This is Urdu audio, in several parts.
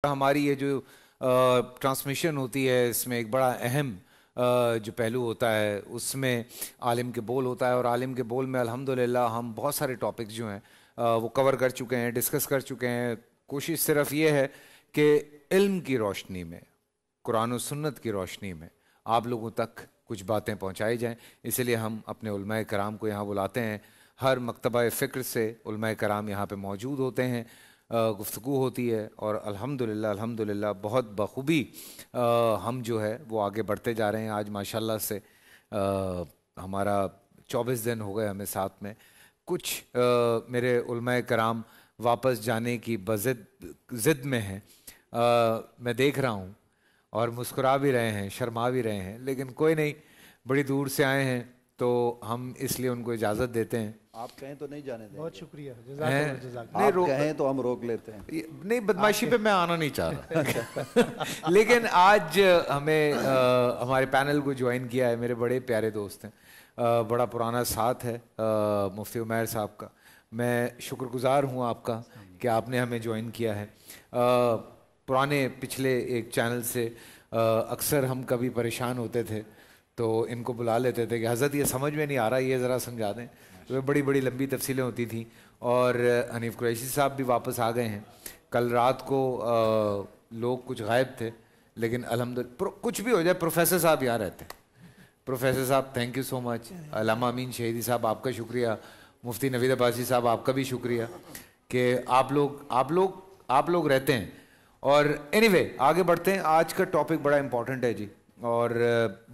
ہماری یہ جو ٹرانسمیشن ہوتی ہے اس میں ایک بڑا اہم جو پہلو ہوتا ہے اس میں عالم کے بول ہوتا ہے، اور عالم کے بول میں الحمدللہ ہم بہت سارے ٹاپکس جو ہیں وہ کور کر چکے ہیں، ڈسکس کر چکے ہیں۔ کوشش صرف یہ ہے کہ علم کی روشنی میں، قرآن و سنت کی روشنی میں آپ لوگوں تک کچھ باتیں پہنچائی جائیں، اسی لیے ہم اپنے علماء کرام کو یہاں بلاتے ہیں۔ ہر مکتبہ فکر سے علماء کرام یہاں پہ موجود ہوتے ہیں، گفتگو ہوتی ہے، اور الحمدللہ بہت بخوبی ہم جو ہے وہ آگے بڑھتے جا رہے ہیں۔ آج ماشاءاللہ سے ہمارا 24 دن ہو گئے ہمیں ساتھ میں۔ کچھ میرے علماء کرام واپس جانے کی ضد میں ہیں، میں دیکھ رہا ہوں، اور مسکرا بھی رہے ہیں، شرما بھی رہے ہیں، لیکن کوئی نہیں، بڑی دور سے آئے ہیں تو ہم اس لیے ان کو اجازت دیتے ہیں۔ آپ کہیں تو نہیں جانے دیں، بہت شکریہ، جزاک اللہ جزاک آپ کہیں تو ہم روک لیتے ہیں۔ نہیں، بدماشی پہ میں آنا نہیں چاہ رہا لیکن آج ہمیں ہمارے پینل کو جوائن کیا ہے میرے بڑے پیارے دوست ہیں، بڑا پرانا ساتھ ہے مفتی عمیر صاحب کا۔ میں شکر گزار ہوں آپ کا کہ آپ نے ہمیں جوائن کیا ہے۔ پرانے پچھلے ایک چینل سے اکثر ہم کبھی پریشان ہوتے تھے تو ان کو بلا لیتے تھے کہ حضرت یہ سمجھ میں نہیں آ رہا، یہ ذرا سمجھا دیں، تو بڑی بڑی لمبی تفصیلیں ہوتی تھیں۔ اور حنیف قریشی صاحب بھی واپس آ گئے ہیں۔ کل رات کو لوگ کچھ غائب تھے، لیکن الحمدللہ کچھ بھی ہو جائے پروفیسر صاحب یہاں رہتے ہیں۔ پروفیسر صاحب تھینک یو سو مچ، علامہ امین شہیدی صاحب آپ کا شکریہ، مفتی نوید عباسی صاحب آپ کا بھی شکریہ کہ آپ لوگ رہتے ہیں۔ اور اینی وے آگے بڑھتے ہیں۔ آج کا ٹاپک بڑا امپورٹنٹ ہے جی، اور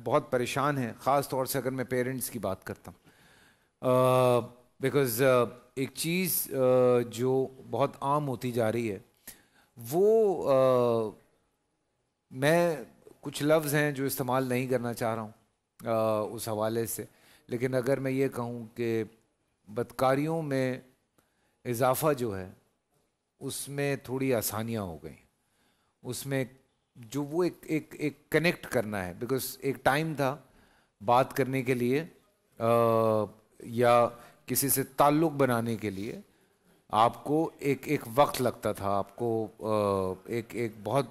بہت پریشان ہیں، خاص طور سے اگر میں پیرنٹس کی بات کرتا ہوں، بیکاز ایک چیز جو بہت عام ہوتی جا رہی ہے وہ میں کچھ لفظ ہیں جو استعمال نہیں کرنا چاہ رہا ہوں اس حوالے سے، لیکن اگر میں یہ کہوں کہ بدکاریوں میں اضافہ جو ہے اس میں تھوڑی آسانیاں ہو گئیں، اس میں جو وہ ایک کنیکٹ کرنا ہے، بیکاز ایک ٹائم تھا بات کرنے کے لیے یا کسی سے تعلق بنانے کے لیے آپ کو ایک وقت لگتا تھا، آپ کو ایک بہت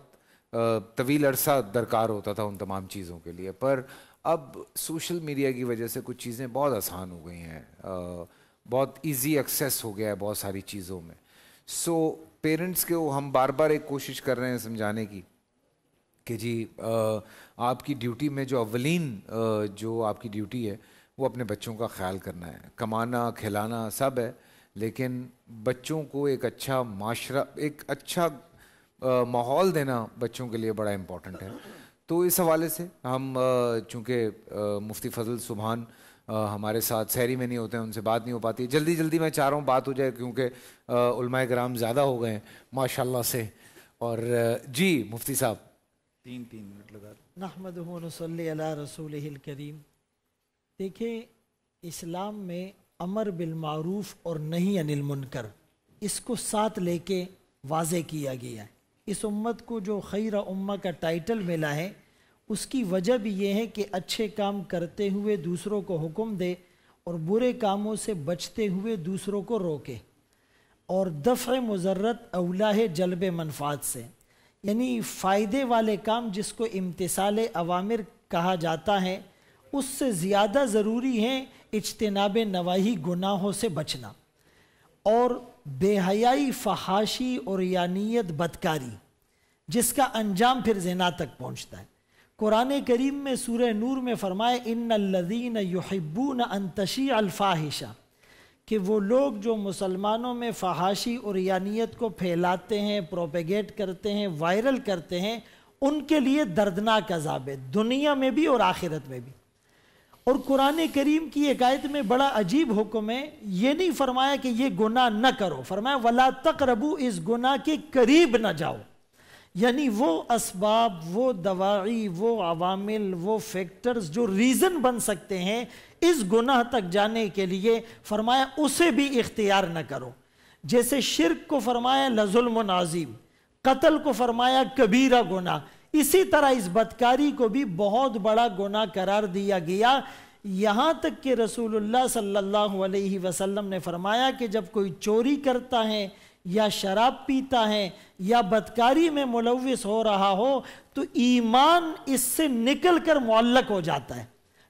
طویل عرصہ درکار ہوتا تھا ان تمام چیزوں کے لیے۔ پر اب سوشل میڈیا کی وجہ سے کچھ چیزیں بہت آسان ہو گئی ہیں، بہت ایزی ایکسیس ہو گیا ہے بہت ساری چیزوں میں۔ سو پیرنٹس کے ہم بار بار ایک کوشش کر رہے ہیں سمجھانے کی کہ جی آپ کی ڈیوٹی میں جو اولین جو آپ کی ڈیوٹی ہے وہ اپنے بچوں کا خیال کرنا ہے۔ کمانا کھلانا سب ہے، لیکن بچوں کو ایک اچھا معاشرہ، ایک اچھا ماحول دینا بچوں کے لیے بڑا امپورٹنٹ ہے۔ تو اس حوالے سے ہم چونکہ مفتی فضل سبحان ہمارے ساتھ سحری میں نہیں ہوتے ہیں، ان سے بات نہیں ہو پاتی، جلدی میں چاہ رہا ہوں بات ہو جائے کیونکہ علماء کرام زیادہ ہو گئے ہیں ماشاءاللہ سے۔ اور جی مفتی صاحب 3 منٹ لگا دیں۔ نحمدہ و نصلی علی رسولہ الکریم۔ دیکھیں، اسلام میں امر بالمعروف اور نہی عن المنکر، اس کو ساتھ لے کے واضح کیا گیا ہے۔ اس امت کو جو خیر امہ کا ٹائٹل ملا ہے اس کی وجہ بھی یہ ہے کہ اچھے کام کرتے ہوئے دوسروں کو حکم دے اور برے کاموں سے بچتے ہوئے دوسروں کو روکے، اور دفع مضرت اولا ہے جلب منفعت سے، یعنی فائدے والے کام جس کو امتثال اوامر کہا جاتا ہے اس سے زیادہ ضروری ہے اجتناب نواہی گناہوں سے بچنا۔ اور بے حیائی، فحاشی اور یانیت بدکاری جس کا انجام پھر زنا تک پہنچتا ہے۔ قرآن کریم میں سورہ نور میں فرمائے ان الذین یحبون ان تشیع الفاحشہ، کہ وہ لوگ جو مسلمانوں میں فحاشی اور یانیت کو پھیلاتے ہیں، پروپیگیٹ کرتے ہیں، وائرل کرتے ہیں، ان کے لیے دردناک عذاب ہے، دنیا میں بھی اور آخرت میں بھی۔ اور قرآن کریم کی ایک آیت میں بڑا عجیب حکم ہے، یہ نہیں فرمایا کہ یہ گناہ نہ کرو، فرمایا وَلَا تَقْرَبُوا، اس گناہ کے قریب نہ جاؤ۔ یعنی وہ اسباب، وہ دواعی، وہ عوامل، وہ فیکٹرز جو ریزن بن سکتے ہیں اس گناہ تک جانے کے لیے، فرمایا اسے بھی اختیار نہ کرو۔ جیسے شرک کو فرمایا لظلم عظیم، قتل کو فرمایا کبیرہ گناہ، اسی طرح اس بدکاری کو بھی بہت بڑا گناہ قرار دیا گیا، یہاں تک کہ رسول اللہ صلی اللہ علیہ وسلم نے فرمایا کہ جب کوئی چوری کرتا ہے یا شراب پیتا ہے یا بدکاری میں ملوث ہو رہا ہو تو ایمان اس سے نکل کر معلق ہو جاتا ہے.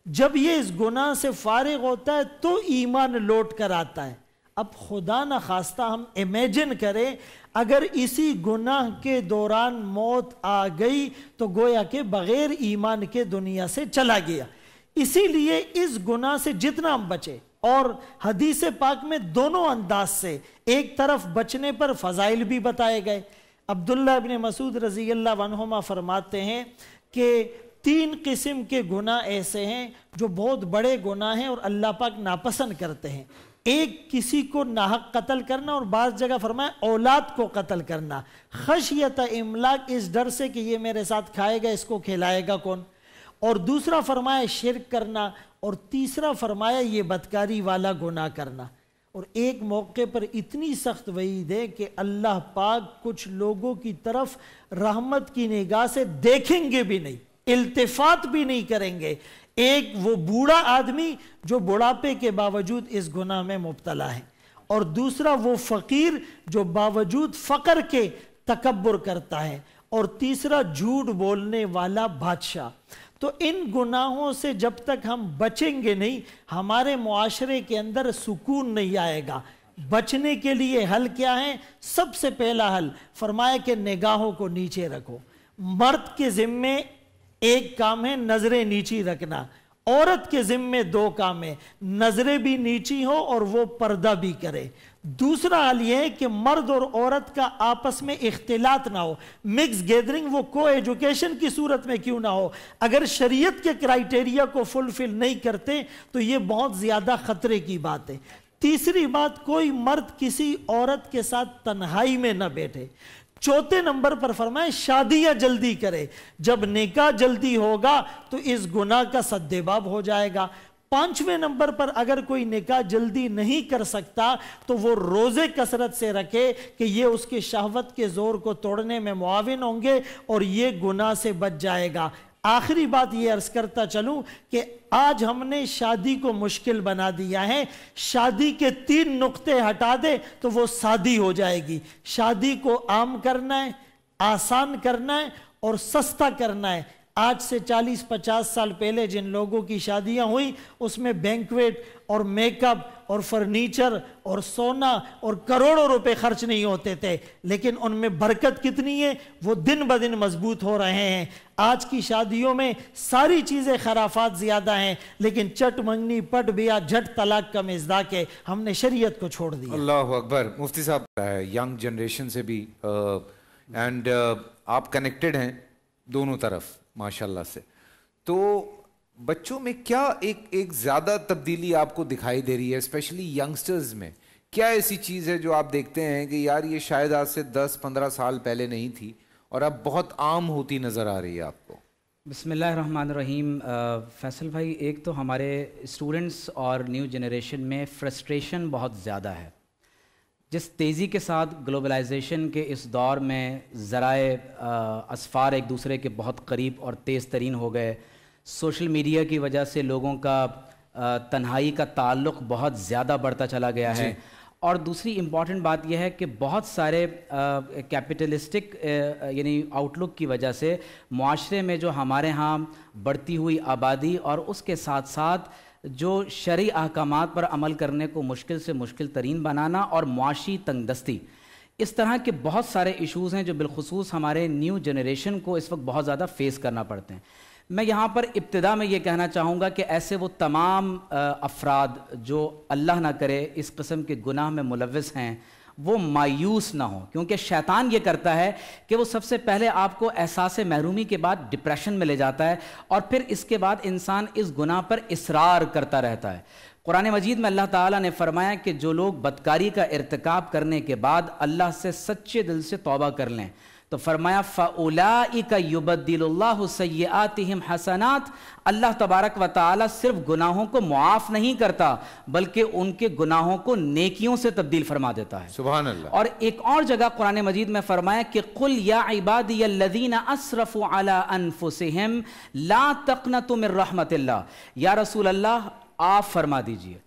جب یہ اس گناہ سے فارغ ہوتا ہے تو ایمان لوٹ کر آتا ہے. اب خدا نہ خواستہ ہم امیجن کریں اگر اسی گناہ کے دوران موت آ گئی تو گویا کہ بغیر ایمان کے دنیا سے چلا گیا. اسی لیے اس گناہ سے جتنا ہم بچے, اور حدیث پاک میں دونوں انداز سے, ایک طرف بچنے پر فضائل بھی بتائے گئے. عبداللہ ابن مسعود رضی اللہ عنہما فرماتے ہیں کہ 3 قسم کے گناہ ایسے ہیں جو بہت بڑے گناہ ہیں اور اللہ پاک ناپسند کرتے ہیں. ایک کسی کو ناحق قتل کرنا, اور بعض جگہ فرمایا اولاد کو قتل کرنا, خشیت املاک, اس ڈر سے کہ یہ میرے ساتھ کھائے گا, اس کو کھلائے گا کون. اور دوسرا فرمایا شرک کرنا, اور تیسرا فرمایا یہ بدکاری والا گناہ کرنا. اور ایک موقع پر اتنی سخت وعید ہے کہ اللہ پاک کچھ لوگوں کی طرف رحمت کی نگاہ سے دیکھیں گے بھی نہیں, التفات بھی نہیں کریں گے. ایک وہ بوڑھا آدمی جو بڑھاپے کے باوجود اس گناہ میں مبتلا ہے, اور دوسرا وہ فقیر جو باوجود فقر کے تکبر کرتا ہے, اور تیسرا جھوٹ بولنے والا بادشاہ. تو ان گناہوں سے جب تک ہم بچیں گے نہیں, ہمارے معاشرے کے اندر سکون نہیں آئے گا. بچنے کے لیے حل کیا ہے؟ سب سے پہلا حل فرمایا کہ نگاہوں کو نیچے رکھو. مرد کے ذمے ایک کام ہے نظریں نیچی رکھنا, عورت کے ذمے 2 کام ہے, نظریں بھی نیچی ہو اور وہ پردہ بھی کرے. دوسرا حل یہ ہے کہ مرد اور عورت کا آپس میں اختلاط نہ ہو, مکس گیدرنگ, وہ کو ایجوکیشن کی صورت میں کیوں نہ ہو. اگر شریعت کے کرائیٹیریا کو فلفل نہیں کرتے تو یہ بہت زیادہ خطرے کی بات ہے. تیسری بات, کوئی مرد کسی عورت کے ساتھ تنہائی میں نہ بیٹھے. چوتھے نمبر پر فرمائے شادیاں جلدی کرے. جب نکاح جلدی ہوگا تو اس گناہ کا سدباب ہو جائے گا. 5ویں نمبر پر اگر کوئی نکاح جلدی نہیں کر سکتا تو وہ روزے کثرت سے رکھے کہ یہ اس کے شہوت کے زور کو توڑنے میں معاون ہوں گے اور یہ گناہ سے بچ جائے گا. آخری بات یہ عرض کرتا چلوں کہ آج ہم نے شادی کو مشکل بنا دیا ہے. شادی کے 3 نقطے ہٹا دے تو وہ سادی ہو جائے گی. شادی کو عام کرنا ہے, آسان کرنا ہے اور سستا کرنا ہے. آج سے 40-50 سال پہلے جن لوگوں کی شادیاں ہوئیں اس میں بینکویٹ اور میک اپ اور فرنیچر اور سونا اور کروڑوں روپے خرچ نہیں ہوتے تھے, لیکن ان میں برکت کتنی ہے, وہ دن بدن مضبوط ہو رہے ہیں. آج کی شادیوں میں ساری چیزیں خرافات زیادہ ہیں, لیکن چٹ منگنی پٹ بیا جھٹ طلاق کا مزداق ہے. ہم نے شریعت کو چھوڑ دیا. اللہ اکبر. مفتی صاحب, ینگ جنریشن سے بھی اینڈ آپ کنیکٹڈ ہیں دونوں طرف ماشاءاللہ سے, تو بچوں میں کیا ایک زیادہ تبدیلی آپ کو دکھائی دے رہی ہے, اسپیشلی ینگسٹرز میں؟ کیا ایسی چیز ہے جو آپ دیکھتے ہیں کہ یار یہ شاید آج سے 10-15 سال پہلے نہیں تھی اور اب بہت عام ہوتی نظر آ رہی ہے آپ کو؟ بسم اللہ الرحمن الرحیم. فیصل بھائی, ایک تو ہمارے اسٹوڈنٹس اور نیو جنریشن میں فرسٹریشن بہت زیادہ ہے. جس تیزی کے ساتھ گلوبلائزیشن کے اس دور میں ذرائع اسفار ایک دوسرے کے بہت قریب اور تیز ترین ہو گئے, سوشل میڈیا کی وجہ سے لوگوں کا تنہائی کا تعلق بہت زیادہ بڑھتا چلا گیا ہے. اور دوسری امپورٹنٹ بات یہ ہے کہ بہت سارے کیپٹلسٹک یعنی آؤٹ لک کی وجہ سے معاشرے میں جو ہمارے ہاں بڑھتی ہوئی آبادی اور اس کے ساتھ ساتھ جو شرعی احکامات پر عمل کرنے کو مشکل سے مشکل ترین بنانا اور معاشی تنگ دستی, اس طرح کے بہت سارے ایشوز ہیں جو بالخصوص ہمارے نیو جنریشن کو اس وقت بہت زیادہ فیس کرنا پڑتے ہیں. میں یہاں پر ابتدا میں یہ کہنا چاہوں گا کہ ایسے وہ تمام افراد جو اللہ نہ کرے اس قسم کے گناہ میں ملوث ہیں وہ مایوس نہ ہوں, کیونکہ شیطان یہ کرتا ہے کہ وہ سب سے پہلے آپ کو احساس محرومی کے بعد ڈپریشن میں لے جاتا ہے اور پھر اس کے بعد انسان اس گناہ پر اصرار کرتا رہتا ہے. قرآن مجید میں اللہ تعالیٰ نے فرمایا کہ جو لوگ بدکاری کا ارتکاب کرنے کے بعد اللہ سے سچے دل سے توبہ کر لیں تو فرمایا فَأُولَئِكَ يُبَدِّلُ اللَّهُ سَيِّئَاتِهِمْ حَسَنَاتٍ. اللہ تبارک و تعالیٰ صرف گناہوں کو معاف نہیں کرتا بلکہ ان کے گناہوں کو نیکیوں سے تبدیل فرما دیتا ہے. سبحان اللہ. اور ایک اور جگہ قرآن مجید میں فرمایا کہ قُلْ يَا عِبَادِيَ الَّذِينَ أَسْرَفُوا عَلَىٰ أَنفُسِهِمْ لَا تَقْنَطُوا مِن رَحْمَةِ اللَّهِ. یا رسول اللہ آپ فرما دیجئے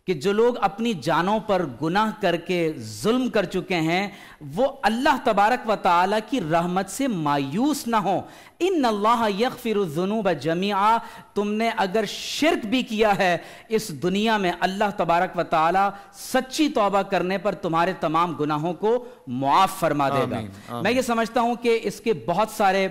کہ جو لوگ اپنی جانوں پر گناہ کر کے ظلم کر چکے ہیں وہ اللہ تبارک و تعالیٰ کی رحمت سے مایوس نہ ہوں. ان اللہ یغفر الذنوب جمیعا، تم نے اگر شرک بھی کیا ہے اس دنیا میں اللہ تبارک و تعالیٰ سچی توبہ کرنے پر تمہارے تمام گناہوں کو معاف فرما دے گا. میں یہ سمجھتا ہوں کہ اس کے بہت سارے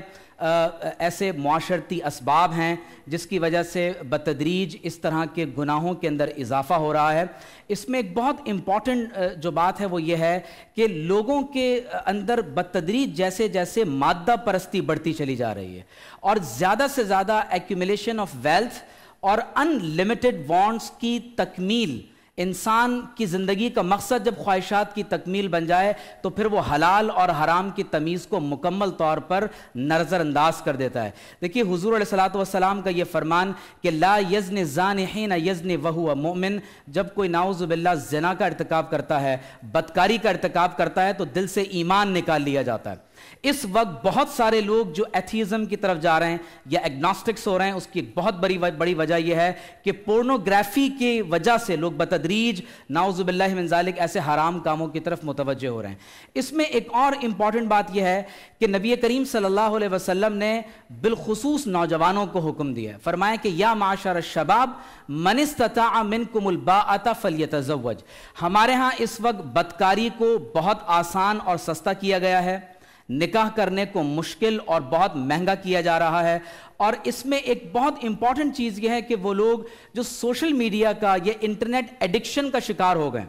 ایسے معاشرتی اسباب ہیں جس کی وجہ سے بتدریج اس طرح کے گناہوں کے اندر اضافہ ہو رہا ہے. اس میں ایک بہت امپورٹنٹ جو بات ہے وہ یہ ہے کہ لوگوں کے اندر بتدریج جیسے جیسے مادہ پرستی بڑھتی چلی جا رہی ہے اور زیادہ سے زیادہ ایکیومولیشن آف ویلتھ اور ان لمیٹڈ وانٹس کی تکمیل، انسان کی زندگی کا مقصد جب خواہشات کی تکمیل بن جائے تو پھر وہ حلال اور حرام کی تمیز کو مکمل طور پر نظر انداز کر دیتا ہے. دیکھیے حضور علیہ الصلوۃ والسلام کا یہ فرمان کہ لا یزن الزانی حین یزنی وہو مؤمن، جب کوئی نعوذ باللہ زنا کا ارتکاب کرتا ہے، بدکاری کا ارتکاب کرتا ہے تو دل سے ایمان نکال لیا جاتا ہے. اس وقت بہت سارے لوگ جو ایتھیزم کی طرف جا رہے ہیں یا ایگنوسٹکس ہو رہے ہیں، اس کی ایک بہت بڑی وجہ یہ ہے کہ پورنوگرافی کی وجہ سے لوگ بتدریج نعوذ باللہ من ذالک ایسے حرام کاموں کی طرف متوجہ ہو رہے ہیں. اس میں ایک اور امپورٹنٹ بات یہ ہے کہ نبی کریم صلی اللہ علیہ وسلم نے بالخصوص نوجوانوں کو حکم دیا ہے. فرمایا کہ یا معاشر الشباب من استطاع منکم الباءۃ فلیتزوج. ہمارے ہاں اس وقت بدکاری کو بہت آسان اور سستا کیا گیا ہے، نکاح کرنے کو مشکل اور بہت مہنگا کیا جا رہا ہے. اور اس میں ایک بہت امپورٹنٹ چیز یہ ہے کہ وہ لوگ جو سوشل میڈیا کا یہ انٹرنیٹ ایڈکشن کا شکار ہو گئے،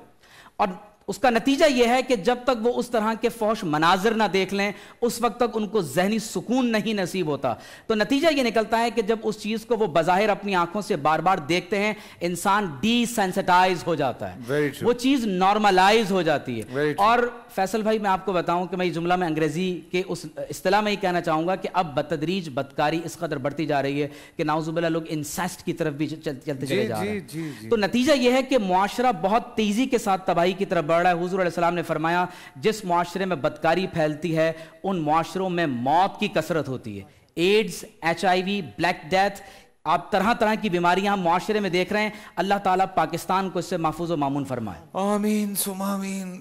اور اس کا نتیجہ یہ ہے کہ جب تک وہ اس طرح کے فحش مناظر نہ دیکھ لیں اس وقت تک ان کو ذہنی سکون نہیں نصیب ہوتا. تو نتیجہ یہ نکلتا ہے کہ جب اس چیز کو وہ بظاہر اپنی آنکھوں سے بار بار دیکھتے ہیں انسان ڈی سینسٹائز ہو جاتا ہے، وہ چیز نارملائز ہو جاتی ہے. اور فیصل بھائی میں آپ کو بتاؤں کہ میں یہ جملہ میں انگریزی کے اس اصطلاح میں ہی کہنا چاہوں گا کہ اب بتدریج بدکاری اس قدر بڑھتی جا رہی ہے کہ نعوذ باللہ لوگ انسیسٹ کی طرف بھی چلتے چلے جا رہے ہیں. تو نتیجہ یہ ہے کہ معاشرہ بہت تیزی کے ساتھ تباہی کی طرف بڑھ رہا ہے. حضور علیہ السلام نے فرمایا جس معاشرے میں بدکاری پھیلتی ہے ان معاشروں میں موت کی کثرت ہوتی ہے. ایڈز، HIV، بلیک ڈیتھ، آپ طرح طرح کی بیماریاں معاشرے میں دیکھ رہے ہیں. اللہ تعالیٰ پاکستان کو اس سے محفوظ و مامون فرمائے. آمین ثم آمین.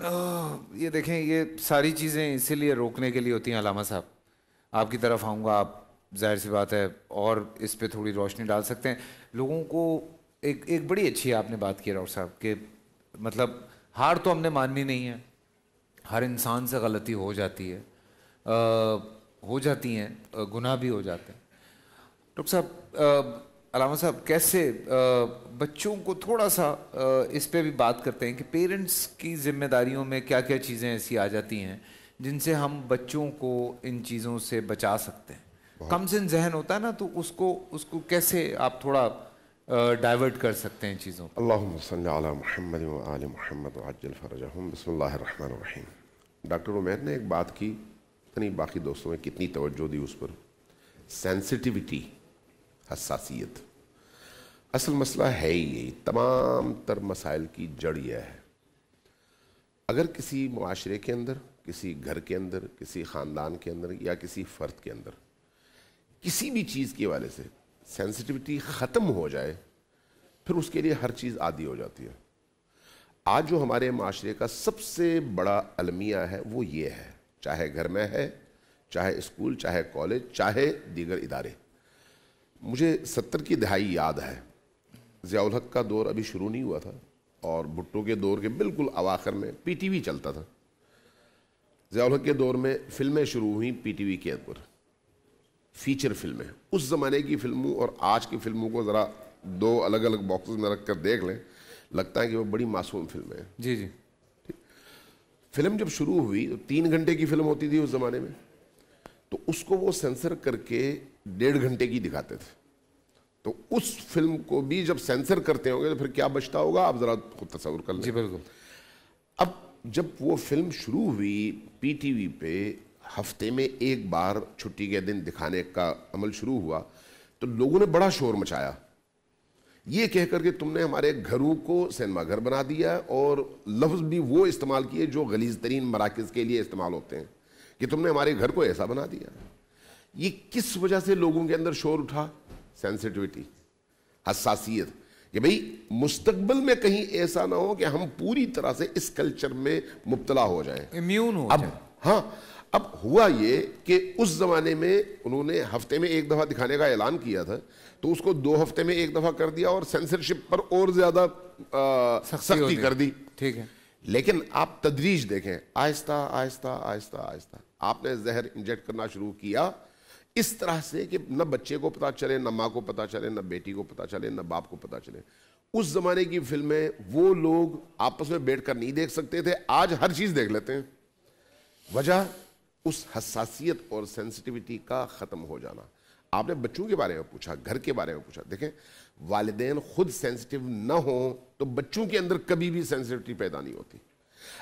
یہ دیکھیں یہ ساری چیزیں اسی لیے روکنے کے لیے ہوتی ہیں. علامہ صاحب آپ کی طرف آؤں گا، آپ ظاہر سی بات ہے اور اس پہ تھوڑی روشنی ڈال سکتے ہیں. لوگوں کو ایک بڑی اچھی آپ نے بات کی راؤ صاحب کہ مطلب ہار تو ہم نے ماننی نہیں ہے، ہر انسان سے غلطی ہو جاتی ہے، ہو جاتی ہیں، گناہ بھی ہو جاتے ہیں. ڈاکٹر صاحب، علامہ صاحب کیسے بچوں کو تھوڑا سا اس پہ بھی بات کرتے ہیں کہ پیرنٹس کی ذمہ داریوں میں کیا کیا چیزیں ایسی آ جاتی ہیں جن سے ہم بچوں کو ان چیزوں سے بچا سکتے ہیں؟ کم سن ذہن ہوتا ہے نا، تو اس کو کیسے آپ تھوڑا ڈائیورٹ کر سکتے ہیں چیزوں پر؟ اللہم صلی علی محمد و آل محمد وعجل فرجہم. بسم اللہ الرحمن الرحیم. ڈاکٹر عمیر نے ایک بات کی، اتنی باقی دوستوں نے کتنی توجہ دی اس پر. سینسٹیوٹی، حساسیت. اصل مسئلہ ہے ہی یہی، تمام تر مسائل کی جڑ یہ ہے. اگر کسی معاشرے کے اندر، کسی گھر کے اندر، کسی خاندان کے اندر یا کسی فرد کے اندر کسی بھی چیز کی وجہ سے سینسٹیوٹی ختم ہو جائے پھر اس کے لیے ہر چیز عادی ہو جاتی ہے. آج جو ہمارے معاشرے کا سب سے بڑا المیہ ہے وہ یہ ہے، چاہے گھر میں ہے، چاہے اسکول، چاہے کالج، چاہے دیگر ادارے. مجھے 70 کی دہائی یاد ہے، ضیاء الحق کا دور ابھی شروع نہیں ہوا تھا اور بھٹو کے دور کے بالکل اواخر میں PTV چلتا تھا. ضیاء الحق کے دور میں فلمیں شروع ہوئیں PTV کے اوپر، فیچر فلمیں. اس زمانے کی فلموں اور آج کی فلموں کو ذرا دو الگ الگ باکسز میں رکھ کر دیکھ لیں، لگتا ہے کہ وہ بڑی معصوم فلمیں ہیں. جی جی. فلم جب شروع ہوئی تو 3 گھنٹے کی فلم ہوتی تھی اس زمانے میں، تو اس کو وہ سینسر کر کے 1.5 گھنٹے کی دکھاتے تھے. تو اس فلم کو بھی جب سینسر کرتے ہوں گے تو پھر کیا بچتا ہوگا آپ ذرا خود تصور کر لیں. جی بالکل. اب جب وہ فلم شروع ہوئی PTV پہ ہفتے میں ایک بار چھٹی کے دن دکھانے کا عمل شروع ہوا تو لوگوں نے بڑا شور مچایا، یہ کہہ کر کہ تم نے ہمارے گھروں کو سینما گھر بنا دیا، اور لفظ بھی وہ استعمال کیے جو غلیظ ترین مراکز کے لیے استعمال ہوتے ہیں کہ تم نے ہمارے گھر کو ایسا بنا دیا. یہ کس وجہ سے لوگوں کے اندر شور اٹھا؟ سینسٹیوٹی، حساسیت. کہ بھئی مستقبل میں کہیں ایسا نہ ہو کہ ہم پوری طرح سے اس کلچر میں مبتلا ہو جائیں, امیون ہو جائیں. ہاں اب ہوا یہ کہ اس زمانے میں انہوں نے ہفتے میں ایک دفعہ دکھانے کا اعلان کیا تھا, تو اس کو 2 ہفتے میں ایک دفعہ کر دیا اور سینسرشپ پر اور زیادہ سختی کر دی. ٹھیک ہے, لیکن آپ تدریج دیکھیں, آہستہ آہستہ آہستہ آہستہ آپ نے زہر انجیکٹ کرنا شروع کیا اس طرح سے کہ نہ بچے کو پتا چلے, نہ ماں کو پتا چلے, نہ بیٹی کو پتا چلے, نہ باپ کو پتا چلے. اس زمانے کی فلمیں وہ لوگ آپس میں بیٹھ کر نہیں دیکھ سکتے تھے, آج ہر چیز دیکھ لیتے ہیں. وجہ اس حساسیت اور سینسٹیوٹی کا ختم ہو جانا. آپ نے بچوں کے بارے میں پوچھا, گھر کے بارے میں پوچھا, دیکھیں والدین خود سینسٹیو نہ ہوں تو بچوں کے اندر کبھی بھی سینسٹیوٹی پیدا نہیں ہوتی.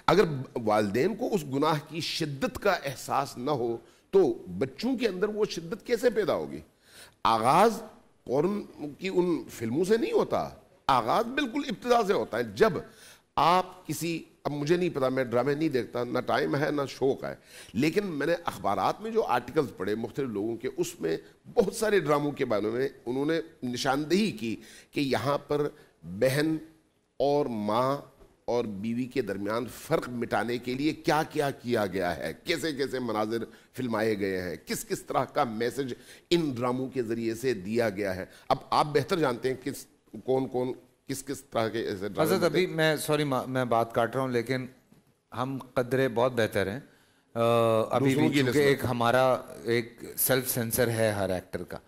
اگر والدین کو اس گناہ کی شدت کا احساس نہ ہو تو بچوں کے اندر وہ شدت کیسے پیدا ہوگی؟ آغاز پورن کی ان فلموں سے نہیں ہوتا, آغاز بالکل ابتدا سے ہوتا ہے. جب آپ کسی, اب مجھے نہیں پتا, میں ڈرامے نہیں دیکھتا, نہ ٹائم ہے نہ شوق ہے, لیکن میں نے اخبارات میں جو آرٹیکلز پڑھے مختلف لوگوں کے, اس میں بہت سارے ڈراموں کے بارے میں انہوں نے نشاندہی کی کہ یہاں پر بہن اور ماں اور بیوی کے درمیان فرق مٹانے کے لیے کیا کیا کیا گیا ہے, کیسے کیسے مناظر فلمائے گئے ہیں, کس کس طرح کا میسج ان ڈراموں کے ذریعے سے دیا گیا ہے. اب آپ بہتر جانتے ہیں کس کون کون کس کس طرح کے ایسے ڈرامے. حضرت ابھی میں سوری میں بات کاٹ رہا ہوں, لیکن ہم قدرے بہت بہتر ہیں ابھی بھی, کیونکہ ایک ہمارا ایک سیلف سینسر ہے ہر ایکٹر کا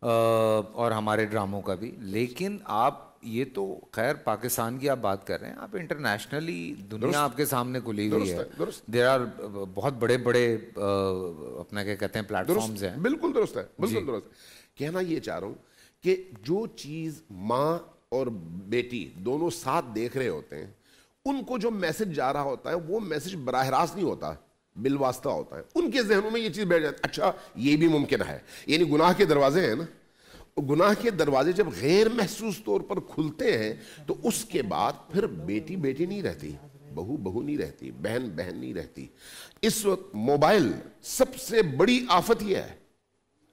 اور ہمارے ڈراموں کا بھی. لیکن آپ یہ تو خیر پاکستان کی آپ بات کر رہے ہیں, آپ انٹرنیشنلی دنیا آپ کے سامنے کھلی ہوئی ہے. دیر آر بہت بڑے بڑے اپنا کیا کہتے ہیں پلیٹ فارمز ہیں. بالکل درست ہے, بالکل درست ہے. کہنا یہ چاہ رہا ہوں کہ جو چیز ماں اور بیٹی دونوں ساتھ دیکھ رہے ہوتے ہیں, ان کو جو میسج جا رہا ہوتا ہے وہ میسج براہ راست نہیں ہوتا, بالواسطہ ہوتا ہے. ان کے ذہنوں میں یہ چیز بیٹھ جاتی ہے, اچھا یہ بھی ممکن ہے. یعنی گناہ کے دروازے ہیں نا, گناہ کے دروازے جب غیر محسوس طور پر کھلتے ہیں تو اس کے بعد پھر بیٹی بیٹی نہیں رہتی, بہو بہو نہیں رہتی, بہن بہن نہیں رہتی. اس وقت موبائل سب سے بڑی آفت یہ ہے,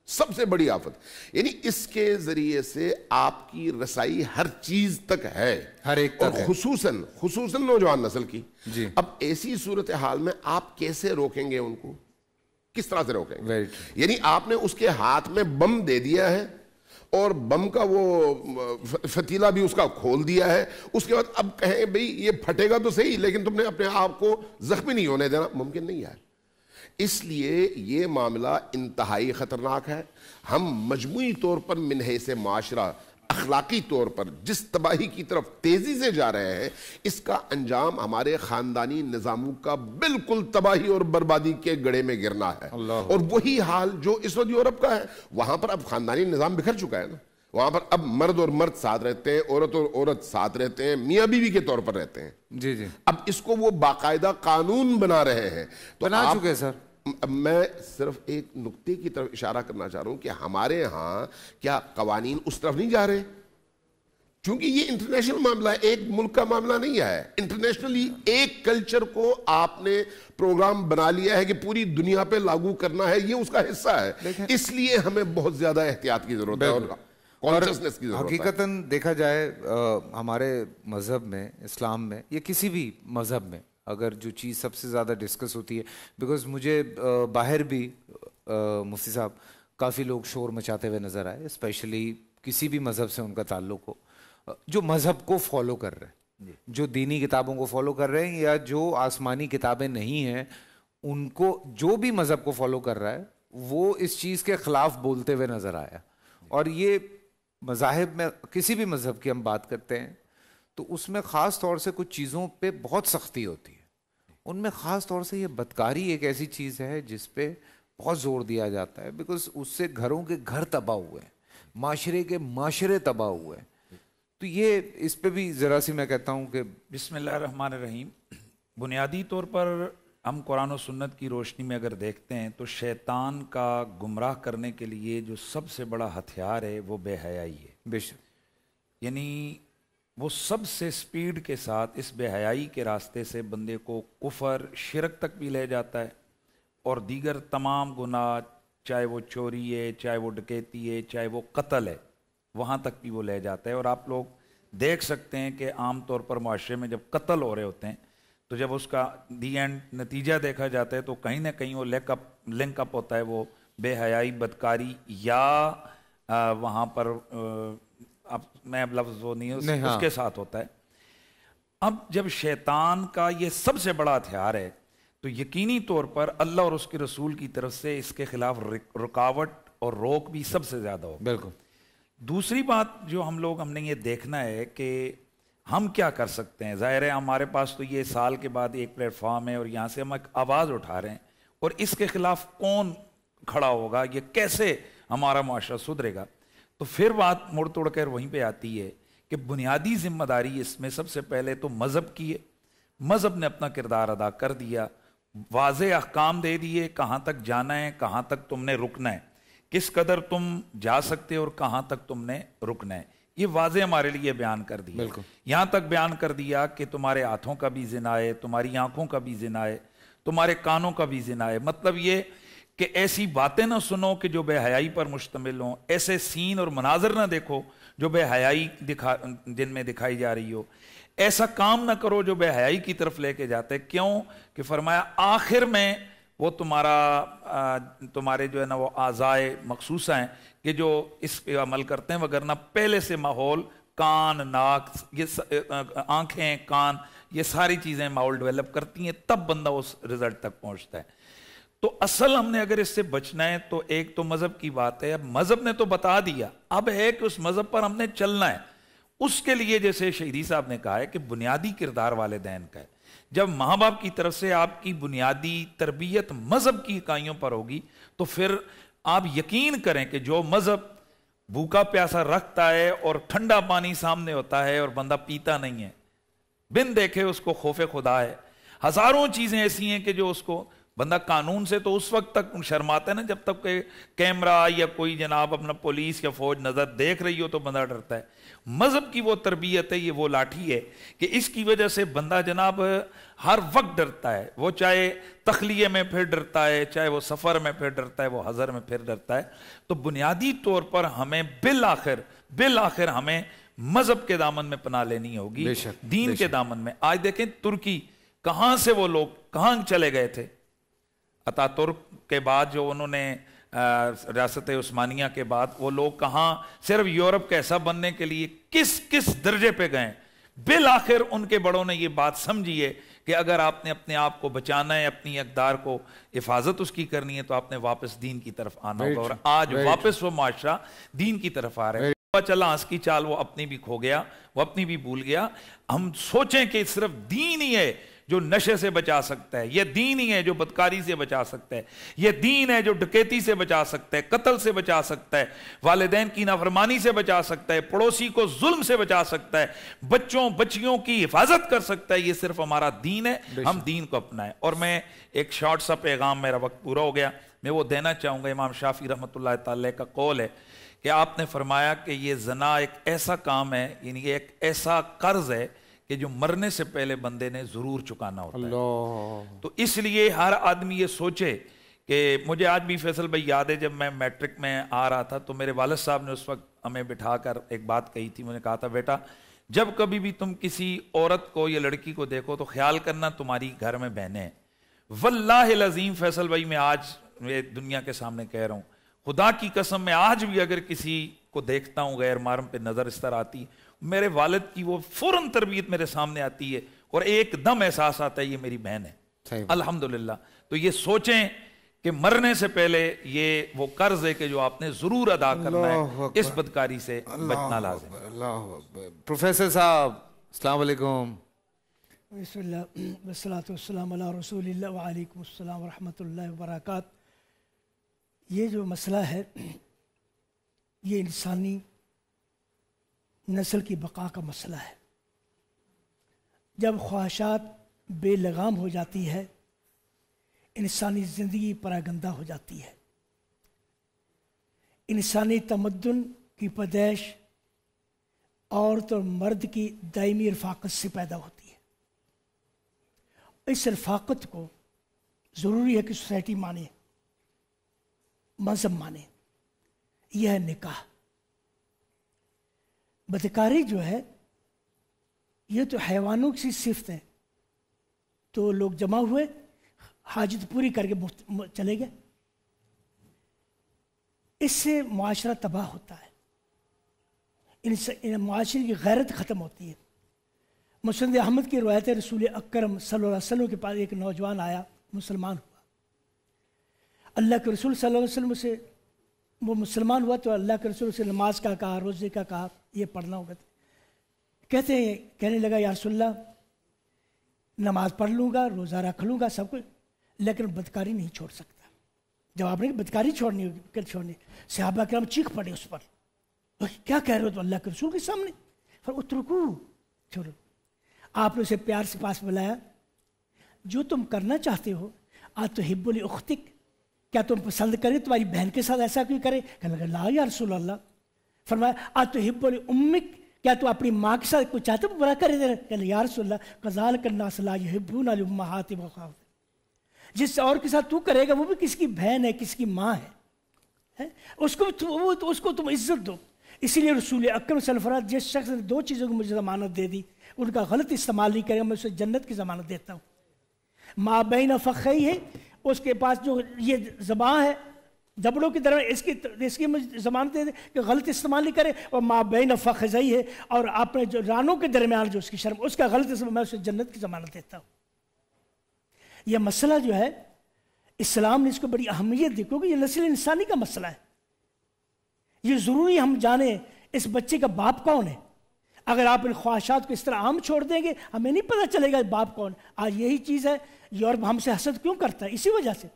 سب سے بڑی آفت. یعنی اس کے ذریعے سے آپ کی رسائی ہر چیز تک ہے, ہر ایک اور تک, خصوصاً نوجوان نسل کی. جی. اب ایسی صورتحال میں آپ کیسے روکیں گے ان کو, کس طرح سے روکیں گے؟ یعنی آپ نے اس کے ہاتھ میں بم دے دیا ہے اور بم کا وہ فتیلہ بھی اس کا کھول دیا ہے, اس کے بعد اب کہیں بھئی یہ پھٹے گا تو صحیح لیکن تم نے اپنے آپ کو زخمی نہیں ہونے دینا, ممکن نہیں ہے. اس لیے یہ معاملہ انتہائی خطرناک ہے. ہم مجموعی طور پر من حیث معاشرہ اخلاقی طور پر جس تباہی کی طرف تیزی سے جا رہے ہیں, اس کا انجام ہمارے خاندانی نظاموں کا بالکل تباہی اور بربادی کے گڑھے میں گرنا ہے. اور وہی حال جو اس وقت یورپ کا ہے, وہاں پر اب خاندانی نظام بکھر چکا ہے نا, وہاں پر اب مرد اور مرد ساتھ رہتے ہیں, عورت اور عورت ساتھ رہتے ہیں, میاں بیوی کے طور پر رہتے ہیں. جی جی. اب اس کو وہ باقاعدہ قانون بنا رہے ہیں. تو بنا چکے سر. میں صرف ایک نقطے کی طرف اشارہ کرنا چاہ رہا ہوں کہ ہمارے ہاں کیا قوانین اس طرف نہیں جا رہے, چونکہ یہ انٹرنیشنل معاملہ ہے, ایک ملک کا معاملہ نہیں ہے. انٹرنیشنلی ایک کلچر کو آپ نے پروگرام بنا لیا ہے کہ پوری دنیا پہ لاگو کرنا ہے, یہ اس کا حصہ ہے. اس لیے ہمیں بہت زیادہ احتیاط کی ضرورت ہے اور کانشسنس کی ضرورت ہے. حقیقتاً دیکھا جائے ہمارے مذہب میں, اسلام میں یا کسی بھی مذہب میں, اگر جو چیز سب سے زیادہ ڈسکس ہوتی ہے, بیکاز مجھے باہر بھی مفتی صاحب کافی لوگ شور مچاتے ہوئے نظر آئے, اسپیشلی کسی بھی مذہب سے ان کا تعلق ہو, جو مذہب کو فالو کر رہے ہیں, جو دینی کتابوں کو فالو کر رہے ہیں, یا جو آسمانی کتابیں نہیں ہیں ان کو, جو بھی مذہب کو فالو کر رہا ہے وہ اس چیز کے خلاف بولتے ہوئے نظر آیا. اور یہ مذاہب میں کسی بھی مذہب کی ہم بات کرتے ہیں تو اس میں خاص طور سے کچھ چیزوں پہ بہت سختی ہوتی ہے. ان میں خاص طور سے یہ بدکاری ایک ایسی چیز ہے جس پہ بہت زور دیا جاتا ہے, بیکاز اس سے گھروں کے گھر تباہ ہوئے ہیں, معاشرے کے معاشرے تباہ ہوئے ہیں. تو یہ اس پہ بھی ذرا سی میں کہتا ہوں کہ بسم اللہ الرحمن الرحیم. بنیادی طور پر ہم قرآن و سنت کی روشنی میں اگر دیکھتے ہیں تو شیطان کا گمراہ کرنے کے لیے جو سب سے بڑا ہتھیار ہے وہ بے حیائی ہے. بے شک. یعنی وہ سب سے سپیڈ کے ساتھ اس بے حیائی کے راستے سے بندے کو کفر, شرک تک بھی لے جاتا ہے, اور دیگر تمام گناہ, چاہے وہ چوری ہے, چاہے وہ ڈکیتی ہے, چاہے وہ قتل ہے, وہاں تک بھی وہ لے جاتا ہے. اور آپ لوگ دیکھ سکتے ہیں کہ عام طور پر معاشرے میں جب قتل ہو رہے ہوتے ہیں تو جب اس کا دی اینڈ نتیجہ دیکھا جاتا ہے تو کہیں نہ کہیں وہ لنک اپ ہوتا ہے وہ بے حیائی، بدکاری یا وہاں پر اب میں اب لفظ وہ نہیں اس کے ساتھ ہوتا ہے۔ اب جب شیطان کا یہ سب سے بڑا ہتھیار ہے تو یقینی طور پر اللہ اور اس کے رسول کی طرف سے اس کے خلاف رکاوٹ اور روک بھی سب سے زیادہ ہو۔ بالکل۔ دوسری بات جو ہم نے یہ دیکھنا ہے کہ ہم کیا کر سکتے ہیں۔ ظاہر ہے ہمارے پاس تو یہ سال کے بعد ایک پلیٹ فارم ہے اور یہاں سے ہم ایک آواز اٹھا رہے ہیں، اور اس کے خلاف کون کھڑا ہوگا، یہ کیسے ہمارا معاشرہ سدھرے گا۔ تو پھر بات مڑ توڑ کر وہیں پہ آتی ہے کہ بنیادی ذمہ داری اس میں سب سے پہلے تو مذہب کی ہے۔ مذہب نے اپنا کردار ادا کر دیا، واضح احکام دے دیے کہاں تک جانا ہے، کہاں تک تم نے رکنا ہے، کس قدر تم جا سکتے اور کہاں تک تم نے رکنا ہے، یہ واضح ہمارے لیے بیان کر دیا۔ بالکل۔ یہاں تک بیان کر دیا کہ تمہارے ہاتھوں کا بھی زنا ہے، تمہاری آنکھوں کا بھی زنا ہے، تمہارے کانوں کا بھی زنا ہے۔ مطلب یہ کہ ایسی باتیں نہ سنو کہ جو بے حیائی پر مشتمل ہوں، ایسے سین اور مناظر نہ دیکھو جو بے حیائی جن میں دکھائی جا رہی ہو، ایسا کام نہ کرو جو بے حیائی کی طرف لے کے جاتے۔ کیوں کہ فرمایا آخر میں وہ تمہارے جو ہے نا وہ اعضائے مخصوصہ ہیں کہ جو اس پہ عمل کرتے ہیں، وگرنہ پہلے سے ماحول، کان، ناک، آنکھیں، کان، یہ ساری چیزیں ماحول ڈیولپ کرتی ہیں، تب بندہ اس رزلٹ تک پہنچتا ہے۔ تو اصل ہم نے اگر اس سے بچنا ہے تو ایک تو مذہب کی بات ہے۔ اب مذہب نے تو بتا دیا، اب ہے کہ اس مذہب پر ہم نے چلنا ہے۔ اس کے لیے جیسے شہیدی صاحب نے کہا ہے کہ بنیادی کردار والدین کا ہے۔ جب ماں باپ کی طرف سے آپ کی بنیادی تربیت مذہب کی اکائیوں پر ہوگی تو پھر آپ یقین کریں کہ جو مذہب بھوکا پیاسا رکھتا ہے اور ٹھنڈا پانی سامنے ہوتا ہے اور بندہ پیتا نہیں ہے، بن دیکھے اس کو خوف خدا ہے۔ ہزاروں چیزیں ایسی ہیں کہ جو اس کو بندہ قانون سے تو اس وقت تک شرماتا ہے نا جب تک کہ کیمرہ یا کوئی جناب اپنا پولیس یا فوج نظر دیکھ رہی ہو تو بندہ ڈرتا ہے۔ مذہب کی وہ تربیت ہے، یہ وہ لاٹھی ہے کہ اس کی وجہ سے بندہ جناب ہر وقت ڈرتا ہے، وہ چاہے تخلیے میں پھر ڈرتا ہے، چاہے وہ سفر میں پھر ڈرتا ہے، وہ حضر میں پھر ڈرتا ہے۔ تو بنیادی طور پر ہمیں بالآخر ہمیں مذہب کے دامن میں پناہ لینی ہوگی، دین کے دامن میں۔ آج دیکھیں ترکی کہاں سے وہ لوگ کہاں چلے گئے تھے۔ اتا ترک کے بعد جو انہوں نے ریاست عثمانیہ کے بعد وہ لوگ کہاں صرف یورپ کا ایسا بننے کے لیے کس درجے پہ گئے۔ بالآخر ان کے بڑوں نے یہ بات سمجھی ہے کہ اگر آپ نے اپنے آپ کو بچانا ہے، اپنی اقدار کو حفاظت اس کی کرنی ہے تو آپ نے واپس دین کی طرف آنا ہوگا، اور آج واپس وہ معاشرہ دین کی طرف آ رہا ہے۔ چلا ہنس کی چال وہ اپنی بھی کھو گیا، وہ اپنی بھی بھول گیا۔ ہم سوچیں کہ صرف دین ہی ہے جو نشے سے بچا سکتا ہے، یہ دین ہی ہے جو بدکاری سے بچا سکتا ہے، یہ دین ہے جو ڈکیتی سے بچا سکتا ہے، قتل سے بچا سکتا ہے، والدین کی نافرمانی سے بچا سکتا ہے، پڑوسی کو ظلم سے بچا سکتا ہے، بچوں بچیوں کی حفاظت کر سکتا ہے۔ یہ صرف ہمارا دین ہے، ہم دین کو اپنائیں۔ اور میں ایک شارٹ سا پیغام، میرا وقت پورا ہو گیا، میں وہ دینا چاہوں گا۔ امام شافعی رحمۃ اللہ تعالی کا قول ہے کہ آپ نے فرمایا کہ یہ زنا ایک ایسا کام ہے، یعنی ایک ایسا قرض ہے کہ جو مرنے سے پہلے بندے نے ضرور چکانا ہوتا ہے۔ تو اس لیے ہر آدمی یہ سوچے کہ مجھے آج بھی فیصل بھائی یاد ہے جب میں میٹرک میں آ رہا تھا تو میرے والد صاحب نے اس وقت ہمیں بٹھا کر ایک بات کہی تھی۔ مجھے کہا تھا بیٹا جب کبھی بھی تم کسی عورت کو یا لڑکی کو دیکھو تو خیال کرنا تمہاری گھر میں بہنیں ہیں۔ واللہ العظیم فیصل بھائی میں آج دنیا کے سامنے کہہ رہا ہوں، خدا کی قسم میں آج بھی اگر کسی کو دیکھتا ہوں غیر محرم پہ نظر اس طرح آتی، میرے والد کی وہ فوراً تربیت میرے سامنے آتی ہے اور ایک دم احساس آتا ہے یہ میری بہن ہے۔ الحمدللہ۔ تو یہ سوچیں کہ مرنے سے پہلے یہ وہ قرض ہے کہ جو آپ نے ضرور ادا کرنا ہے، اس بدکاری سے بچنا لازم ہے۔ اللہ۔ پروفیسر صاحب السلام علیکم۔ بسم اللہ والصلاۃ والسلام علی رسول اللہ وعلیکم السلام ورحمۃ اللہ وبرکاتہ۔ یہ جو مسئلہ ہے یہ انسانی نسل کی بقا کا مسئلہ ہے۔ جب خواہشات بے لگام ہو جاتی ہے، انسانی زندگی پراگندہ ہو جاتی ہے۔ انسانی تمدن کی پیدائش عورت اور مرد کی دائمی رفاقت سے پیدا ہوتی ہے۔ اس رفاقت کو ضروری ہے کہ سوسائٹی مانے، مذہب مانے۔ یہ ہے نکاح۔ بدکاری جو ہے یہ تو حیوانوں کی صفت ہے. تو لوگ جمع ہوئے, حاجت پوری کر کے چلے گئے. اس سے معاشرہ تباہ ہوتا ہے, ان معاشرے کی غیرت ختم ہوتی ہے. مسند احمد کی روایت ہے, رسول اکرم صلی اللہ علیہ وسلم کے پاس ایک نوجوان آیا, مسلمان ہوا. اللہ کے رسول صلی اللہ علیہ وسلم سے وہ مسلمان ہوا تو اللہ کے رسول سے نماز کا کہا, روزے کا کہا, یہ پڑھنا ہوگا. کہنے لگا یا رسول اللہ نماز پڑھ لوں گا, روزہ رکھ لوں گا, سب کچھ, لیکن بدکاری نہیں چھوڑ سکتا. جب آپ نے بدکاری چھوڑنی ہوگی, صحابہ کرام چیخ پڑے اس پر, کیا کہہ رہے ہو تو اللہ کے رسول کے سامنے. پھر اترکو, چھوڑو. آپ نے اسے پیار سے پاس بلایا, جو تم کرنا چاہتے ہو اتحب لاختک, کیا تم پسند کریں تمہاری بہن کے ساتھ ایسا کوئی کرے؟ کہنے لگا لا یا رسول اللہ. فرمایا اتحب لامک, کیا تو اپنی ماں کے ساتھ کوئی چاہتے برا کرے دے؟ کہنے لگا یا رسول اللہ کذالک الناس لا یحبون الامہات وخاف. جس اور کے ساتھ تو کرے گا وہ بھی کس کی بہن ہے, کس کی ماں ہے, اس کو تم عزت دو. اسی لیے رسول اکرم صلی اللہ علیہ وسلم جس شخص نے دو چیزوں کو مجھے ضمانت دے دی, ان کا غلط استعمال نہیں کرے گا, میں اسے جنت کی ضمانت دیتا ہوں. ما بین فخذی ہے, اس کے پاس جو یہ زبان ہے جبڑوں کی طرح, اس کی ضمانت دے دے کہ غلط استعمال نہیں کرے. اور ما بین فخذی ہے, اور آپ نے جو رانوں کے درمیان جو اس کی شرم, اس کا غلط استعمال, میں اسے جنت کی ضمانت دیتا ہوں. یہ مسئلہ جو ہے اسلام نے اس کو بڑی اہمیت دی, کیونکہ یہ نسل انسانی کا مسئلہ ہے. یہ ضروری ہم جانیں اس بچے کا باپ کون ہے. اگر آپ ان خواہشات کو اس طرح عام چھوڑ دیں گے, ہمیں نہیں پتہ چلے گا باپ کون. آج یہی چیز ہے, یورپ ہم سے حسد کیوں کرتا ہے, اسی وجہ سے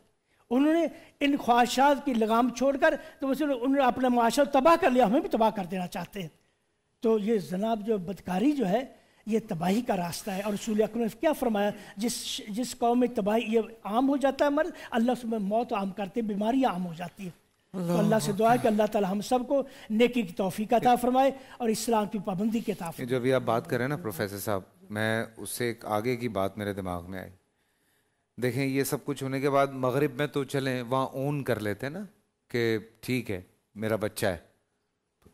انہوں نے ان خواہشات کی لگام چھوڑ کر تو انہوں نے اپنا معاشرہ تباہ کر لیا, ہمیں بھی تباہ کر دینا چاہتے ہیں. تو یہ جناب جو بدکاری جو ہے یہ تباہی کا راستہ ہے. اور رسول اکرم نے کیا فرمایا, جس قوم میں تباہی یہ عام ہو جاتا ہے مرض, اللہ اس میں موت عام کرتے, بیماریاں عام ہو جاتی ہیں. تو اللہ سے دعا ہے کہ اللہ تعالی ہم سب کو نیکی کی توفیق عطا فرمائے اور اسلام کی پابندی کے عطا فرمائے. جو بھی آپ بات کریں نا پروفیسر صاحب, میں اس سے ایک آگے کی بات میرے دماغ میں آئی. دیکھیں یہ سب کچھ ہونے کے بعد مغرب میں تو چلیں وہاں اون کر لیتے ہیں نا کہ ٹھیک ہے میرا بچہ ہے,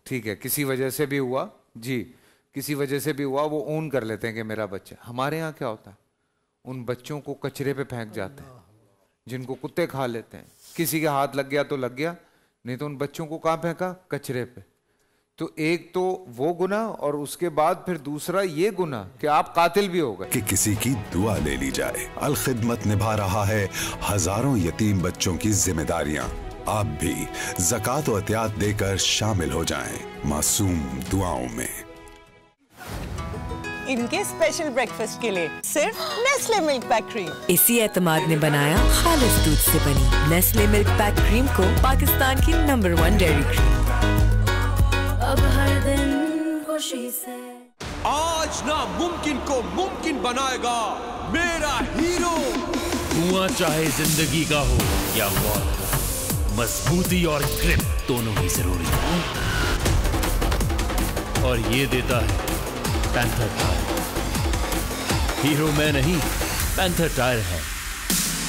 ٹھیک ہے کسی وجہ سے بھی ہوا, جی کسی وجہ سے بھی ہوا, وہ اون کر لیتے ہیں کہ میرا بچہ. ہمارے ہاں کیا ہوتا ہے, ان بچوں کو کچرے پہ پھینک جاتے ہیں جن کو کتے کھا لیتے ہیں. کسی کے ہاتھ لگ گیا تو لگ گیا, نہیں تو ان بچوں کو کہاں پھینکا, کچرے پہ. تو ایک تو وہ گناہ, اور اس کے بعد پھر دوسرا یہ گناہ کہ آپ قاتل بھی ہو گئے. کہ کسی کی دعا لے لی جائے. الخدمت نبھا رہا ہے ہزاروں یتیم بچوں کی ذمہ داریاں. آپ بھی زکوٰۃ و عطیات دے کر شامل ہو جائیں معصوم دعاؤں میں. ان کے اسپیشل بریکفاسٹ کے لیے صرف نیسلے ملک پیک کریم. اسی اعتماد نے بنایا خالص دودھ سے بنی نیسلے ملک پیک کریم کو پاکستان کی نمبر 1 ڈیری کریم. اب ہر دن خوشی سے. آج ناممکن کو ممکن بنائے گا میرا ہیرو. کنواں چاہے زندگی کا ہو یا موت ہو, مضبوطی اور گرپ دونوں ہی ضروری ہے, اور یہ دیتا ہے پینتھر ٹائر. ہیرو میں نہیں, پینتھر ٹائر ہے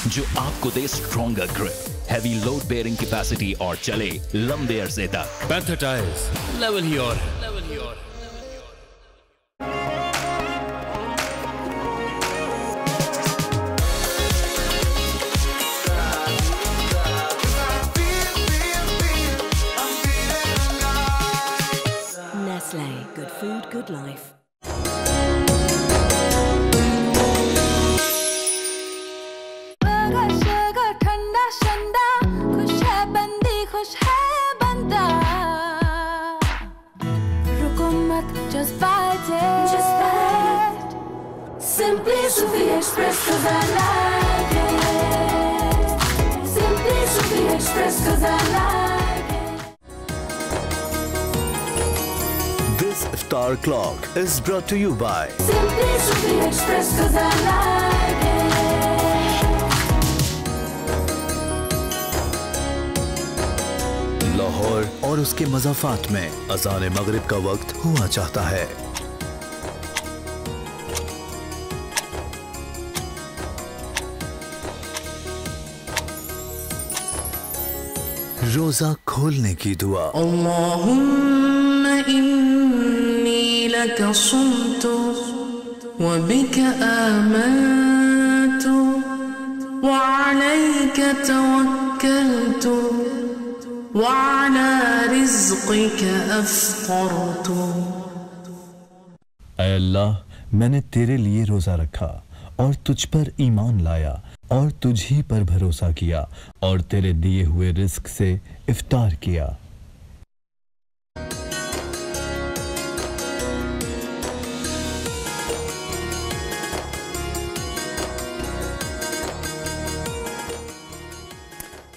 جو آپ کو دے stronger grip, heavy load bearing capacity اور چلے لمبے عرصے تک. پینتھر ٹائرز لیول ہی اور ہے. Nestle, good food, good life. Simply Sufi Express, 'cause I like it. Simply Sufi Express, 'cause I like it. This iftar clock is brought to you by Simply Sufi Express, 'cause I like it. Lahore اور اس کے مضافات میں اذان مغرب کا وقت ہوا چاہتا ہے. روزہ کھولنے کی دعا. اللہم انی لک صمت وبك آمنت وعليك توكلت وعلى رزقك أفطرت. اے اللہ میں نے تیرے لیے روزہ رکھا اور تجھ پر ایمان لایا اور تجھ ہی پر بھروسہ کیا اور تیرے دیے ہوئے رزق سے افطار کیا.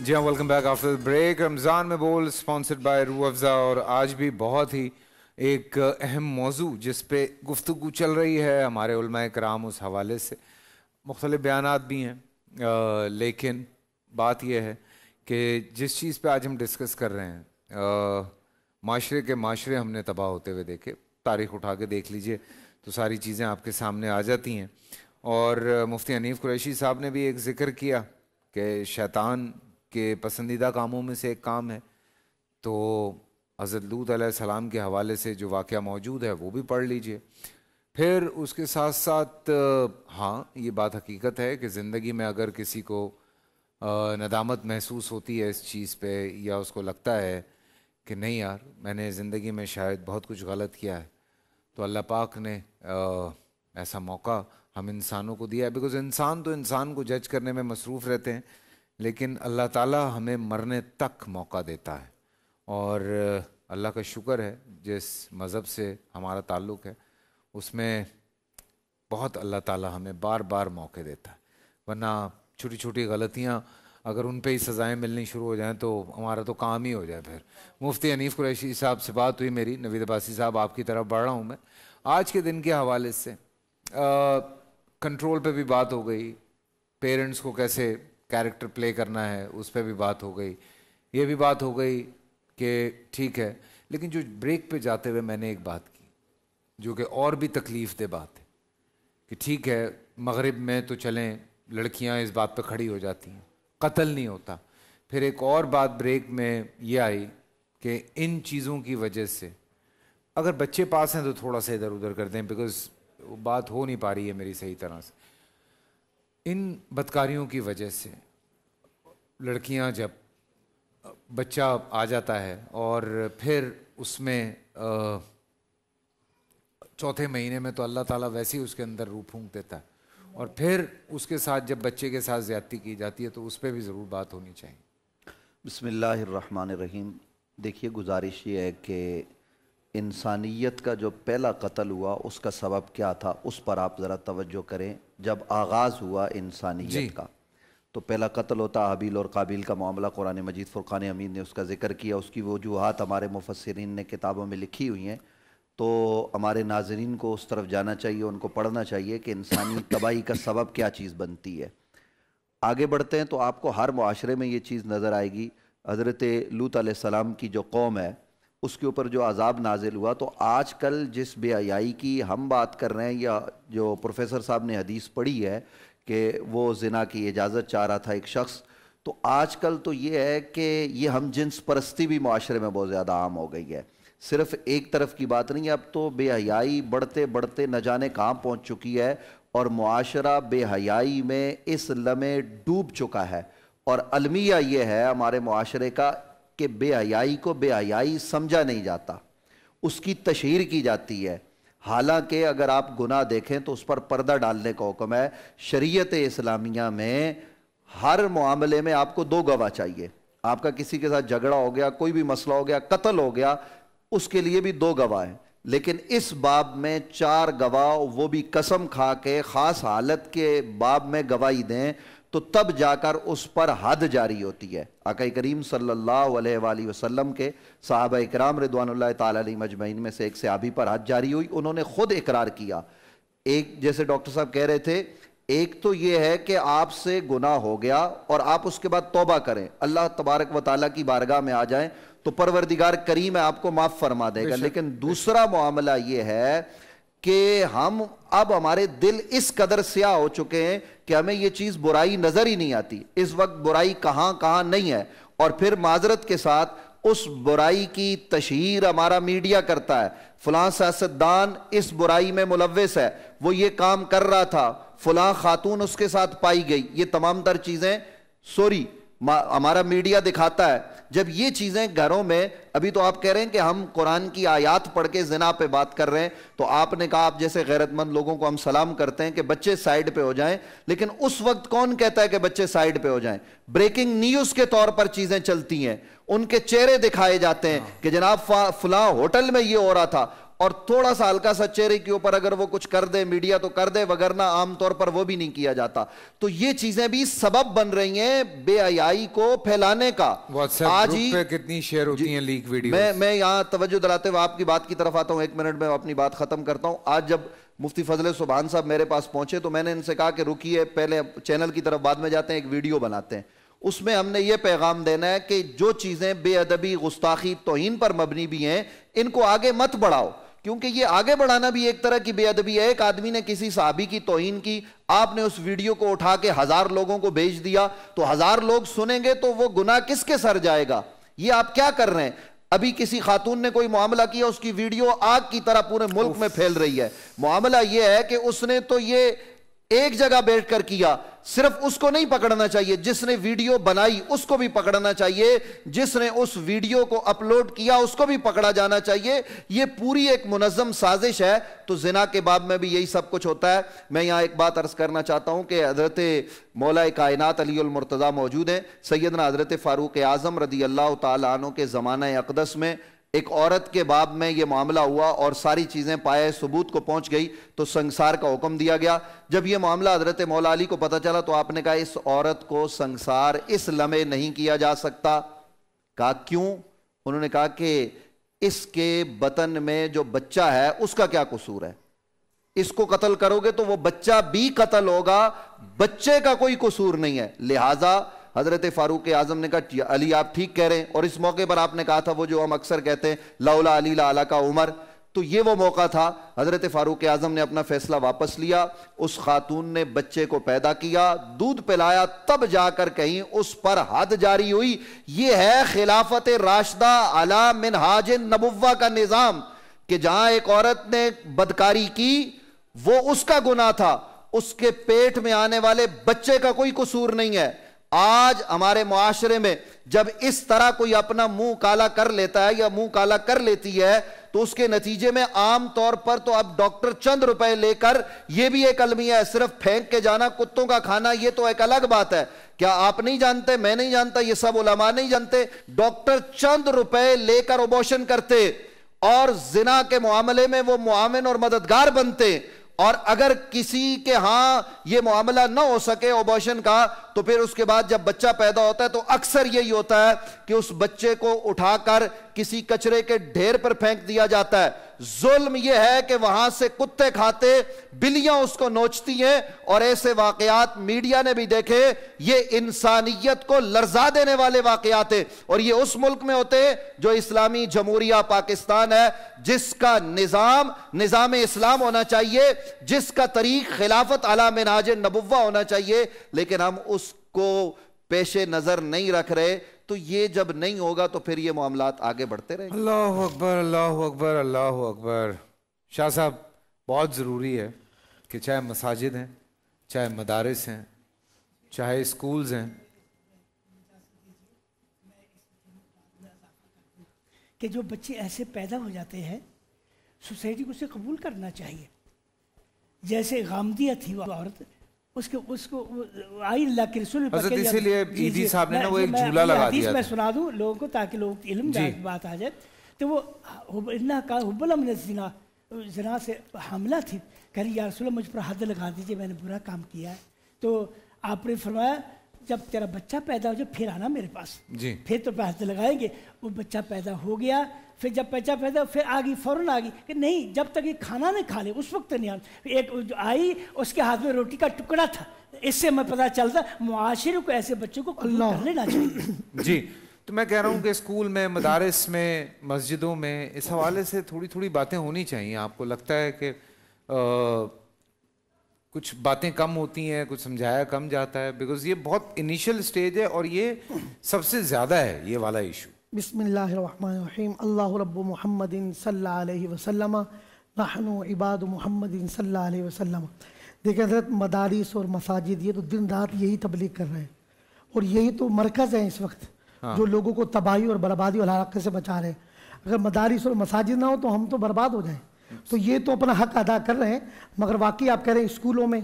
جی ہاں، ویلکم بیک آفٹر بریک. رمضان میں بول اسپانسرڈ بائی روح افزا، اور آج بھی بہت ہی ایک اہم موضوع جس پہ گفتگو چل رہی ہے ہمارے علماء کرام، اس حوالے سے مختلف بیانات بھی ہیں، لیکن بات یہ ہے کہ جس چیز پہ آج ہم ڈسکس کر رہے ہیں، معاشرے ہم نے تباہ ہوتے ہوئے دیکھے. تاریخ اٹھا کے دیکھ لیجئے تو ساری چیزیں آپ کے سامنے آ جاتی ہیں. اور مفتی حنیف قریشی صاحب نے بھی ایک ذکر کیا کہ شیطان کے پسندیدہ کاموں میں سے ایک کام ہے، تو حضرت لوط علیہ السلام کے حوالے سے جو واقعہ موجود ہے وہ بھی پڑھ لیجئے. پھر اس کے ساتھ ساتھ ہاں یہ بات حقیقت ہے کہ زندگی میں اگر کسی کو ندامت محسوس ہوتی ہے اس چیز پہ، یا اس کو لگتا ہے کہ نہیں یار میں نے زندگی میں شاید بہت کچھ غلط کیا ہے، تو اللہ پاک نے ایسا موقع ہم انسانوں کو دیا ہے. بیکاز انسان تو انسان کو جج کرنے میں مصروف رہتے ہیں، لیکن اللہ تعالیٰ ہمیں مرنے تک موقع دیتا ہے. اور اللہ کا شکر ہے جس مذہب سے ہمارا تعلق ہے اس میں بہت اللہ تعالیٰ ہمیں بار بار موقع دیتا ہے. ورنہ چھوٹی چھوٹی غلطیاں اگر ان پہ ہی سزائیں ملنی شروع ہو جائیں تو ہمارا تو کام ہی ہو جائے. پھر مفتی حنیف قریشی صاحب سے بات ہوئی میری. نوید عباسی صاحب آپ کی طرف بڑھ رہا ہوں میں. آج کے دن کے حوالے سے کنٹرول پہ بھی بات ہو گئی، پیرنٹس کو کیسے کیریکٹر پلے کرنا ہے اس پہ بھی بات ہو گئی، یہ بھی بات ہو گئی کہ ٹھیک ہے. لیکن جو بریک پہ جاتے ہوئے میں نے ایک بات کی جو کہ اور بھی تکلیف دہ بات ہے کہ ٹھیک ہے مغرب میں تو چلیں لڑکیاں اس بات پہ کھڑی ہو جاتی ہیں، قتل نہیں ہوتا. پھر ایک اور بات بریک میں یہ آئی کہ ان چیزوں کی وجہ سے اگر بچے پاس ہیں تو تھوڑا سا ادھر ادھر کر دیں، بیکاز وہ بات ہو نہیں پا رہی ہے میری صحیح طرح سے. ان بدکاریوں کی وجہ سے لڑکیاں جب بچہ آ جاتا ہے اور پھر اس میں چوتھے مہینے میں تو اللہ تعالیٰ ویسے ہی اس کے اندر روح پھونک دیتا ہے، اور پھر اس کے ساتھ جب بچے کے ساتھ زیادتی کی جاتی ہے تو اس پہ بھی ضرور بات ہونی چاہیے. بسم اللہ الرحمن الرحیم. دیکھیے گزارش یہ ہے کہ انسانیت کا جو پہلا قتل ہوا اس کا سبب کیا تھا اس پر آپ ذرا توجہ کریں. جب آغاز ہوا انسانیت کا تو پہلا قتل ہوتا حابیل اور قابیل کا معاملہ. قرآن مجید فرقان حمید نے اس کا ذکر کیا، اس کی وجوہات ہمارے مفسرین نے کتابوں میں لکھی ہوئی ہیں، تو ہمارے ناظرین کو اس طرف جانا چاہیے، ان کو پڑھنا چاہیے کہ انسانی تباہی کا سبب کیا چیز بنتی ہے. آگے بڑھتے ہیں تو آپ کو ہر معاشرے میں یہ چیز نظر آئے گی. حضرت لوط علیہ السلام کی جو قوم ہے اس کے اوپر جو عذاب نازل ہوا، تو آج کل جس بے حیائی کی ہم بات کر رہے ہیں، یا جو پروفیسر صاحب نے حدیث پڑھی ہے کہ وہ زنا کی اجازت چاہ رہا تھا ایک شخص، تو آج کل تو یہ ہے کہ یہ ہم جنس پرستی بھی معاشرے میں بہت زیادہ عام ہو گئی ہے. صرف ایک طرف کی بات نہیں ہے، اب تو بے حیائی بڑھتے بڑھتے نہ جانے کہاں پہنچ چکی ہے، اور معاشرہ بے حیائی میں اس لمحے ڈوب چکا ہے. اور المیہ یہ ہے ہمارے معاشرے کا کہ بے حیائی کو بے حیائی سمجھا نہیں جاتا، اس کی تشہیر کی جاتی ہے. حالانکہ اگر آپ گناہ دیکھیں تو اس پر پردہ ڈالنے کا حکم ہے. شریعت اسلامیہ میں ہر معاملے میں آپ کو 2 گواہ چاہیے. آپ کا کسی کے ساتھ جھگڑا ہو گیا، کوئی بھی مسئلہ ہو گیا، قتل ہو گیا، اس کے لیے بھی 2 گواہ ہیں. لیکن اس باب میں 4 گواہ، وہ بھی قسم کھا کے خاص حالت کے باب میں گواہی دیں تو تب جا کر اس پر حد جاری ہوتی ہے. آقا کریم صلی اللہ علیہ وآلہ وسلم کے صحابہ اکرام رضوان اللہ تعالی علیہ مجمعین میں سے ایک صحابی پر حد جاری ہوئی. انہوں نے خود اقرار کیا. ایک جیسے ڈاکٹر صاحب کہہ رہے تھے، ایک تو یہ ہے کہ آپ سے گناہ ہو گیا اور آپ اس کے بعد توبہ کریں، اللہ تبارک و تعالیٰ کی بارگاہ میں آ جائیں تو پروردگار کریم ہے آپ کو معاف فرما دے گا. لیکن دوسرا معاملہ یہ ہے کہ ہم اب ہمارے دل اس قدر سیاہ ہو چکے ہیں کہ ہمیں یہ چیز برائی نظر ہی نہیں آتی. اس وقت برائی کہاں کہاں نہیں ہے. اور پھر معذرت کے ساتھ اس برائی کی تشہیر ہمارا میڈیا کرتا ہے، فلاں سیاستدان اس برائی میں ملوث ہے، وہ یہ کام کر رہا تھا، فلاں خاتون اس کے ساتھ پائی گئی، یہ تمام تر چیزیں ہمارا میڈیا دکھاتا ہے۔ جب یہ چیزیں گھروں میں، ابھی تو آپ کہہ رہے ہیں کہ ہم قرآن کی آیات پڑھ کے زنا پہ بات کر رہے ہیں، تو آپ نے کہا آپ جیسے غیرت مند لوگوں کو ہم سلام کرتے ہیں کہ بچے سائیڈ پہ ہو جائیں، لیکن اس وقت کون کہتا ہے کہ بچے سائیڈ پہ ہو جائیں؟ بریکنگ نیوز کے طور پر چیزیں چلتی ہیں، ان کے چہرے دکھائے جاتے ہیں کہ جناب فلاں ہوٹل میں یہ ہو رہا تھا، اور تھوڑا سا ہلکا سا چہرے کے اوپر اگر وہ کچھ کر دے میڈیا تو کر دے، وگرنہ عام طور پر وہ بھی نہیں کیا جاتا۔ تو یہ چیزیں بھی سبب بن رہی ہیں بے حیائی کو پھیلانے کا۔ واٹس ایپ گروپ پہ کتنی شیئر ہوتی ہیں لیک ویڈیوز۔ میں یہاں توجہ دلاتے ہوئے آپ کی بات کی طرف آتا ہوں، 1 منٹ میں اپنی بات ختم کرتا ہوں۔ آج جب مفتی فضل سبحان صاحب میرے پاس پہنچے تو میں نے ان سے کہا کہ رکیے، پہلے چینل کی طرف بعد میں جاتے ہیں، ایک ویڈیو بناتے ہیں، اس میں ہم نے یہ پیغام دینا ہے کہ جو چیزیں بے ادبی، گستاخی، توہین پر مبنی بھی ہیں، ان کو آگے مت بڑھاؤ، کیونکہ یہ آگے بڑھانا بھی ایک طرح کی بے ادبی ہے۔ ایک آدمی نے کسی صحابی کی توہین کی، آپ نے اس ویڈیو کو اٹھا کے 1000 لوگوں کو بھیج دیا، تو 1000 لوگ سنیں گے تو وہ گناہ کس کے سر جائے گا؟ یہ آپ کیا کر رہے ہیں؟ ابھی کسی خاتون نے کوئی معاملہ کیا، اس کی ویڈیو آگ کی طرح پورے ملک میں پھیل رہی ہے۔ معاملہ یہ ہے کہ اس نے تو یہ ایک جگہ بیٹھ کر کیا، صرف اس کو نہیں پکڑنا چاہیے، جس نے ویڈیو بنائی اس کو بھی پکڑنا چاہیے، جس نے اس ویڈیو کو اپلوڈ کیا اس کو بھی پکڑا جانا چاہیے۔ یہ پوری ایک منظم سازش ہے۔ تو زنا کے باب میں بھی یہی سب کچھ ہوتا ہے۔ میں یہاں ایک بات عرض کرنا چاہتا ہوں کہ حضرت مولا کائنات علی المرتضیٰ موجود ہیں، سیدنا حضرت فاروق اعظم رضی اللہ تعالیٰ عنہ کے زمانہ اقدس میں ایک عورت کے باب میں یہ معاملہ ہوا اور ساری چیزیں پائے ثبوت کو پہنچ گئی تو سنگسار کا حکم دیا گیا۔ جب یہ معاملہ حضرت مولا علی کو پتہ چلا تو آپ نے کہا اس عورت کو سنگسار اس لمحے نہیں کیا جا سکتا۔ کہا کیوں؟ انہوں نے کہا کہ اس کے بطن میں جو بچہ ہے اس کا کیا قصور ہے؟ اس کو قتل کرو گے تو وہ بچہ بھی قتل ہوگا، بچے کا کوئی قصور نہیں ہے۔ لہٰذا حضرت فاروق اعظم نے کہا علی آپ ٹھیک کہہ رہے ہیں، اور اس موقع پر آپ نے کہا تھا وہ جو ہم اکثر کہتے ہیں لولا علی لا کا عمر، تو یہ وہ موقع تھا۔ حضرت فاروق اعظم نے اپنا فیصلہ واپس لیا، اس خاتون نے بچے کو پیدا کیا، دودھ پلایا، تب جا کر کہیں اس پر حد جاری ہوئی۔ یہ ہے خلافت راشدہ علی منہاج النبوہ کا نظام، کہ جہاں ایک عورت نے بدکاری کی وہ اس کا گناہ تھا، اس کے پیٹ میں آنے والے بچے کا کوئی قصور نہیں ہے۔ آج ہمارے معاشرے میں جب اس طرح کوئی اپنا منہ کالا کر لیتا ہے یا منہ کالا کر لیتی ہے تو اس کے نتیجے میں عام طور پر تو اب ڈاکٹر چند روپے لے کر، یہ بھی ایک المیہ ہے، صرف پھینک کے جانا، کتوں کا کھانا، یہ تو ایک الگ بات ہے۔ کیا آپ نہیں جانتے، میں نہیں جانتا، یہ سب علماء نہیں جانتے، ڈاکٹر چند روپے لے کر ابورشن کرتے اور زنا کے معاملے میں وہ معاون اور مددگار بنتے، اور اگر کسی کے ہاں یہ معاملہ نہ ہو سکے ابورشن کا تو پھر اس کے بعد جب بچہ پیدا ہوتا ہے تو اکثر یہی ہوتا ہے کہ اس بچے کو اٹھا کر کسی کچرے کے ڈھیر پر پھینک دیا جاتا ہے۔ ظلم یہ ہے کہ وہاں سے کتے کھاتے، بلیاں اس کو نوچتی ہیں، اور ایسے واقعات میڈیا نے بھی دیکھے، یہ انسانیت کو لرزا دینے والے واقعات ہیں، اور یہ اس ملک میں ہوتے ہیں جو اسلامی جمہوریہ پاکستان ہے، جس کا نظام اسلام ہونا چاہیے، جس کا طریق خلافت علی منہاج النبوہ ہونا چاہیے، لیکن ہم اس کو پیش نظر نہیں رکھ رہے۔ تو یہ جب نہیں ہوگا تو پھر یہ معاملات آگے بڑھتے رہیں گے۔ اللہ اکبر، اللہ اکبر، اللہ اکبر۔ شاہ صاحب، بہت ضروری ہے کہ چاہے مساجد ہیں، چاہے مدارس ہیں، چاہے اسکولز ہیں، کہ جو بچے ایسے پیدا ہو جاتے ہیں سوسائٹی کو اسے قبول کرنا چاہیے۔ جیسے غامدیہ تھی وہ عورت، اس کو آئی اللہ کے رسول حضرت اسی لیے ایدی صاحب نے وہ ایک جھولا لگا دیا میں سنا دوں لوگوں کو تاکہ لوگ علم بات آ جائے۔ تو وہ حب الامن زنا سے حاملہ تھی، کہہ رہی یا رسول اللہ مجھ پر حد لگا دیجئے، میں نے برا کام کیا ہے۔ تو آپ نے فرمایا جب تیرا بچہ پیدا ہو جائے پھر آنا میرے پاس، پھر تو حد لگائیں گے۔ وہ بچہ پیدا ہو گیا، پھر جب بچہ پیدا پھر آگئی، فوراً آگئی کہ نہیں جب تک یہ کھانا نہیں کھا لے اس وقت نہیں آنا۔ ایک جو آئی اس کے ہاتھ میں روٹی کا ٹکڑا تھا، اس سے میں پتہ چلتا معاشرے کو ایسے بچوں کو قبول کر لینا چاہیے۔ جی، تو میں کہہ رہا ہوں کہ اسکول میں، مدارس میں، مسجدوں میں اس حوالے سے تھوڑی باتیں ہونی چاہیے۔ آپ کو لگتا ہے کہ کچھ باتیں کم ہوتی ہیں، کچھ سمجھایا کم جاتا ہے؟ بیکاز یہ بہت انیشل سٹیج ہے اور یہ سب سے زیادہ ہے یہ والا ایشو۔ بسم اللہ الرحمن الرحیم اللہ رب محمد صلی اللہ علیہ وسلم نحن عباد محمد صلی اللہ علیہ وسلم. دیکھیں حضرت مدارس اور مساجد یہ تو دن رات یہی تبلیغ کر رہے ہیں اور یہی تو مرکز ہے اس وقت جو لوگوں کو تباہی اور بربادی اور ہلاکت سے بچا رہے ہیں. اگر مدارس اور مساجد نہ ہو تو ہم تو برباد ہو جائیں. تو یہ تو اپنا حق ادا کر رہے ہیں. مگر واقعی آپ کہہ رہے ہیں اسکولوں میں،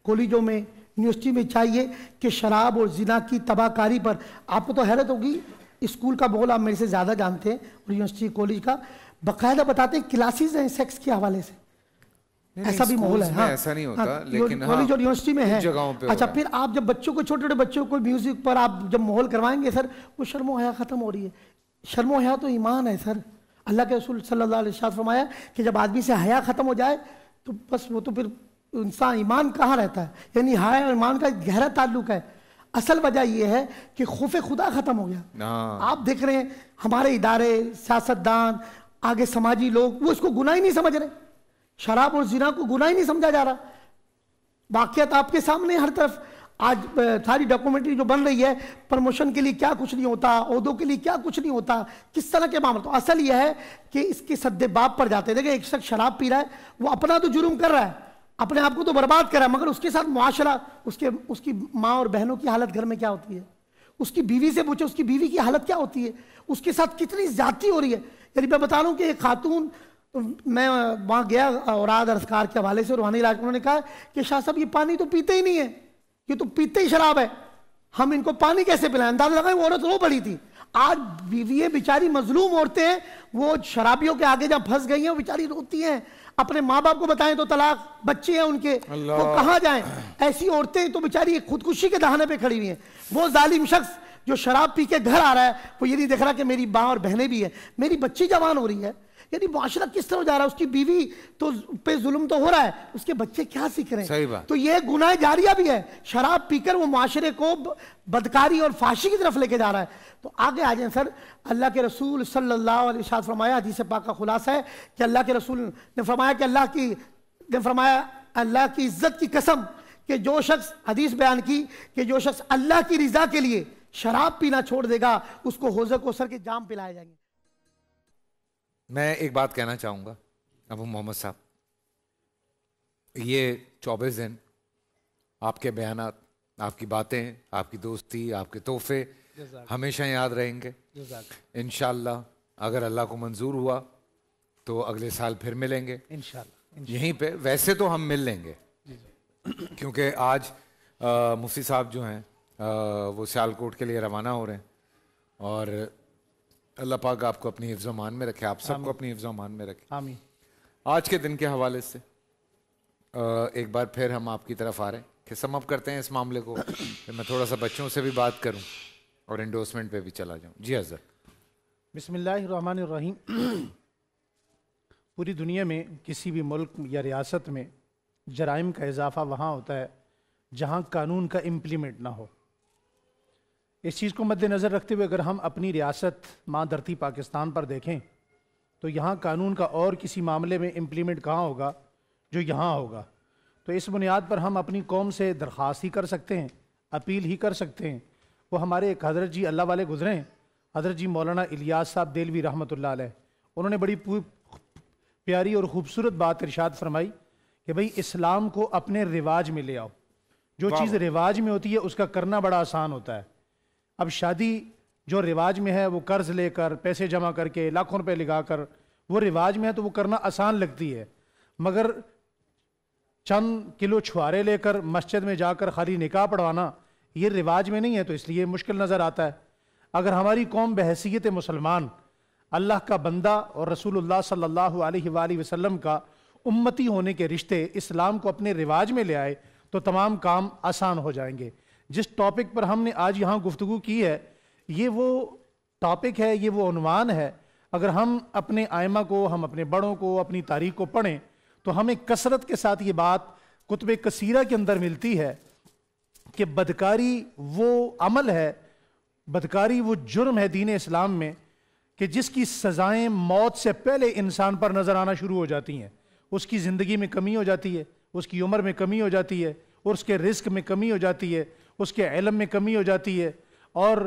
کالجوں میں، یونیورسٹی میں چاہیے کہ شراب اور زنا کی تباہ کاری پر، آپ کو تو حیرت ہوگی، اسکول کا ماحول آپ میرے سے زیادہ جانتے ہیں اور یونیورسٹی کالج کا باقاعدہ بتاتے ہیں کلاسز ہیں سیکس کے حوالے سے، ایسا بھی ماحول ہے. ایسا نہیں ہوتا لیکن کالج اور یونیورسٹی میں ہے. اچھا اچھا پھر آپ جب بچوں کو، چھوٹے چھوٹے بچوں کو میوزک پر آپ جب ماحول کروائیں گے سر، وہ شرم و حیا ختم ہو رہی ہے. شرم و حیا تو ایمان ہے سر. اللہ کے رسول صلی اللہ علیہ وسلم فرمایا کہ جب آدمی سے حیا ختم ہو جائے تو بس وہ تو پھر انسان ایمان کہاں رہتا ہے. یعنی حیا اور ایمان کا گہرا تعلق ہے. اصل وجہ یہ ہے کہ خوف خدا ختم ہو گیا. آپ دیکھ رہے ہیں ہمارے ادارے، سیاستدان، آگے سماجی لوگ، وہ اس کو گناہ ہی نہیں سمجھ رہے. شراب اور زنا کو گناہ ہی نہیں سمجھا جا رہا. واقعات آپ کے سامنے ہر طرف. آج ساری ڈاکومنٹری جو بن رہی ہے، پروموشن کے لیے کیا کچھ نہیں ہوتا، عہدوں کے لیے کیا کچھ نہیں ہوتا، کس طرح کے معاملات. تو اصل یہ ہے کہ اس کے سد باب پر جاتے ہیں. دیکھیں ایک شخص شراب پی رہا ہے، وہ اپنا تو جرم کر رہا ہے، اپنے آپ کو تو برباد کر رہا ہے، مگر اس کے ساتھ معاشرہ، اس کی ماں اور بہنوں کی حالت گھر میں کیا ہوتی ہے، اس کی بیوی سے پوچھو اس کی بیوی کی حالت کیا ہوتی ہے، اس کے ساتھ کتنی زیادتی ہو رہی ہے. یعنی میں بتا رہا ہوں کہ ایک خاتون، میں وہاں گیا اوراد اذکار کے حوالے سے، روحانی علاج، انہوں نے کہا کہ شاہ صاحب یہ پانی تو پیتے ہی نہیں ہے، یہ تو پیتے ہی شراب ہے، ہم ان کو پانی کیسے پلائیں. اندازہ لگائیں وہ عورت رو پڑی تھی. آج بیوییں بیچاری مظلوم عورتیں ہیں، وہ شرابیوں کے آگے جب پھنس گئی ہیں وہ بیچاری روتی ہیں. اپنے ماں باپ کو بتائیں تو طلاق، بچے ہیں ان کے، وہ کہاں جائیں. ایسی عورتیں تو بیچاری خودکشی کے دہانے پہ کھڑی ہوئی ہیں. وہ ظالم شخص جو شراب پی کے گھر آ رہا ہے، وہ یہ نہیں دیکھ رہا کہ میری ماں اور بہنیں بھی ہیں، میری بچی جوان ہو رہی ہے. یعنی معاشرہ کس طرح جا رہا ہے، اس کی بیوی تو پہ ظلم تو ہو رہا ہے، اس کے بچے کیا سیکھ رہے ہیں. تو یہ گناہ جاریہ بھی ہے. شراب پی کر وہ معاشرے کو بدکاری اور فحاشی کی طرف لے کے جا رہا ہے. تو آگے آ جائیں سر. اللہ کے رسول صلی اللہ علیہ وسلم فرمایا، حدیث پاک کا خلاصہ ہے کہ اللہ کے رسول نے فرمایا کہ اللہ کی عزت کی قسم کہ جو شخص، حدیث بیان کی کہ جو شخص اللہ کی رضا کے لیے شراب پینا چھوڑ دے گا، اس کو حوض کوثر کے جام پلائے جائیں گے. میں ایک بات کہنا چاہوں گا ابو محمد صاحب، یہ 24 دن آپ کے بیانات، آپ کی باتیں، آپ کی دوستی، آپ کے تحفے ہمیشہ یاد رہیں گے. انشاءاللہ اگر اللہ کو منظور ہوا تو اگلے سال پھر ملیں گے انشاءاللہ یہیں پہ. ویسے تو ہم مل لیں گے کیونکہ آج مفتی صاحب جو ہیں وہ سیالکوٹ کے لیے روانہ ہو رہے ہیں، اور اللہ پاک آپ کو اپنی حفظ و امان میں رکھے، آپ سب کو اپنی حفظ و امان میں رکھے. آمین. آج کے دن کے حوالے سے ایک بار پھر ہم آپ کی طرف آ رہے ہیں کہ سم اپ کرتے ہیں اس معاملے کو، کہ میں تھوڑا سا بچوں سے بھی بات کروں اور انڈورسمنٹ پہ بھی چلا جاؤں. جی حضرت. بسم اللہ الرحمن الرحیم. پوری دنیا میں کسی بھی ملک یا ریاست میں جرائم کا اضافہ وہاں ہوتا ہے جہاں قانون کا امپلیمنٹ نہ ہو. اس چیز کو مد نظر رکھتے ہوئے اگر ہم اپنی ریاست ماں دھرتی پاکستان پر دیکھیں تو یہاں قانون کا اور کسی معاملے میں امپلیمنٹ کہاں ہوگا جو یہاں ہوگا. تو اس بنیاد پر ہم اپنی قوم سے درخواست ہی کر سکتے ہیں، اپیل ہی کر سکتے ہیں. وہ ہمارے ایک حضرت جی اللہ والے گزرے ہیں، حضرت جی مولانا الیاس صاحب دہلوی رحمۃ اللہ علیہ. انہوں نے بڑی پیاری اور خوبصورت بات ارشاد فرمائی کہ بھئی اسلام کو اپنے رواج میں لے آؤ. جو چیز رواج میں ہوتی ہے اس کا کرنا بڑا آسان ہوتا ہے. اب شادی جو رواج میں ہے وہ قرض لے کر، پیسے جمع کر کے، لاکھوں روپے لگا کر وہ رواج میں ہے تو وہ کرنا آسان لگتی ہے، مگر چند کلو چھوارے لے کر مسجد میں جا کر خالی نکاح پڑھوانا یہ رواج میں نہیں ہے، تو اس لیے مشکل نظر آتا ہے. اگر ہماری قوم بحیثیت مسلمان اللہ کا بندہ اور رسول اللہ صلی اللہ علیہ وآلہ وسلم کا امتی ہونے کے رشتے اسلام کو اپنے رواج میں لے آئے تو تمام کام آسان ہو جائیں گے. جس ٹاپک پر ہم نے آج یہاں گفتگو کی ہے یہ وہ ٹاپک ہے، یہ وہ عنوان ہے. اگر ہم اپنے آئمہ کو، ہم اپنے بڑوں کو، اپنی تاریخ کو پڑھیں تو ہمیں کثرت کے ساتھ یہ بات کتب کثیرہ کے اندر ملتی ہے کہ بدکاری وہ عمل ہے، بدکاری وہ جرم ہے دین اسلام میں کہ جس کی سزائیں موت سے پہلے انسان پر نظر آنا شروع ہو جاتی ہیں. اس کی زندگی میں کمی ہو جاتی ہے، اس کی عمر میں کمی ہو جاتی ہے، اور اس کے رزق میں کمی ہو جاتی ہے، اس کے علم میں کمی ہو جاتی ہے، اور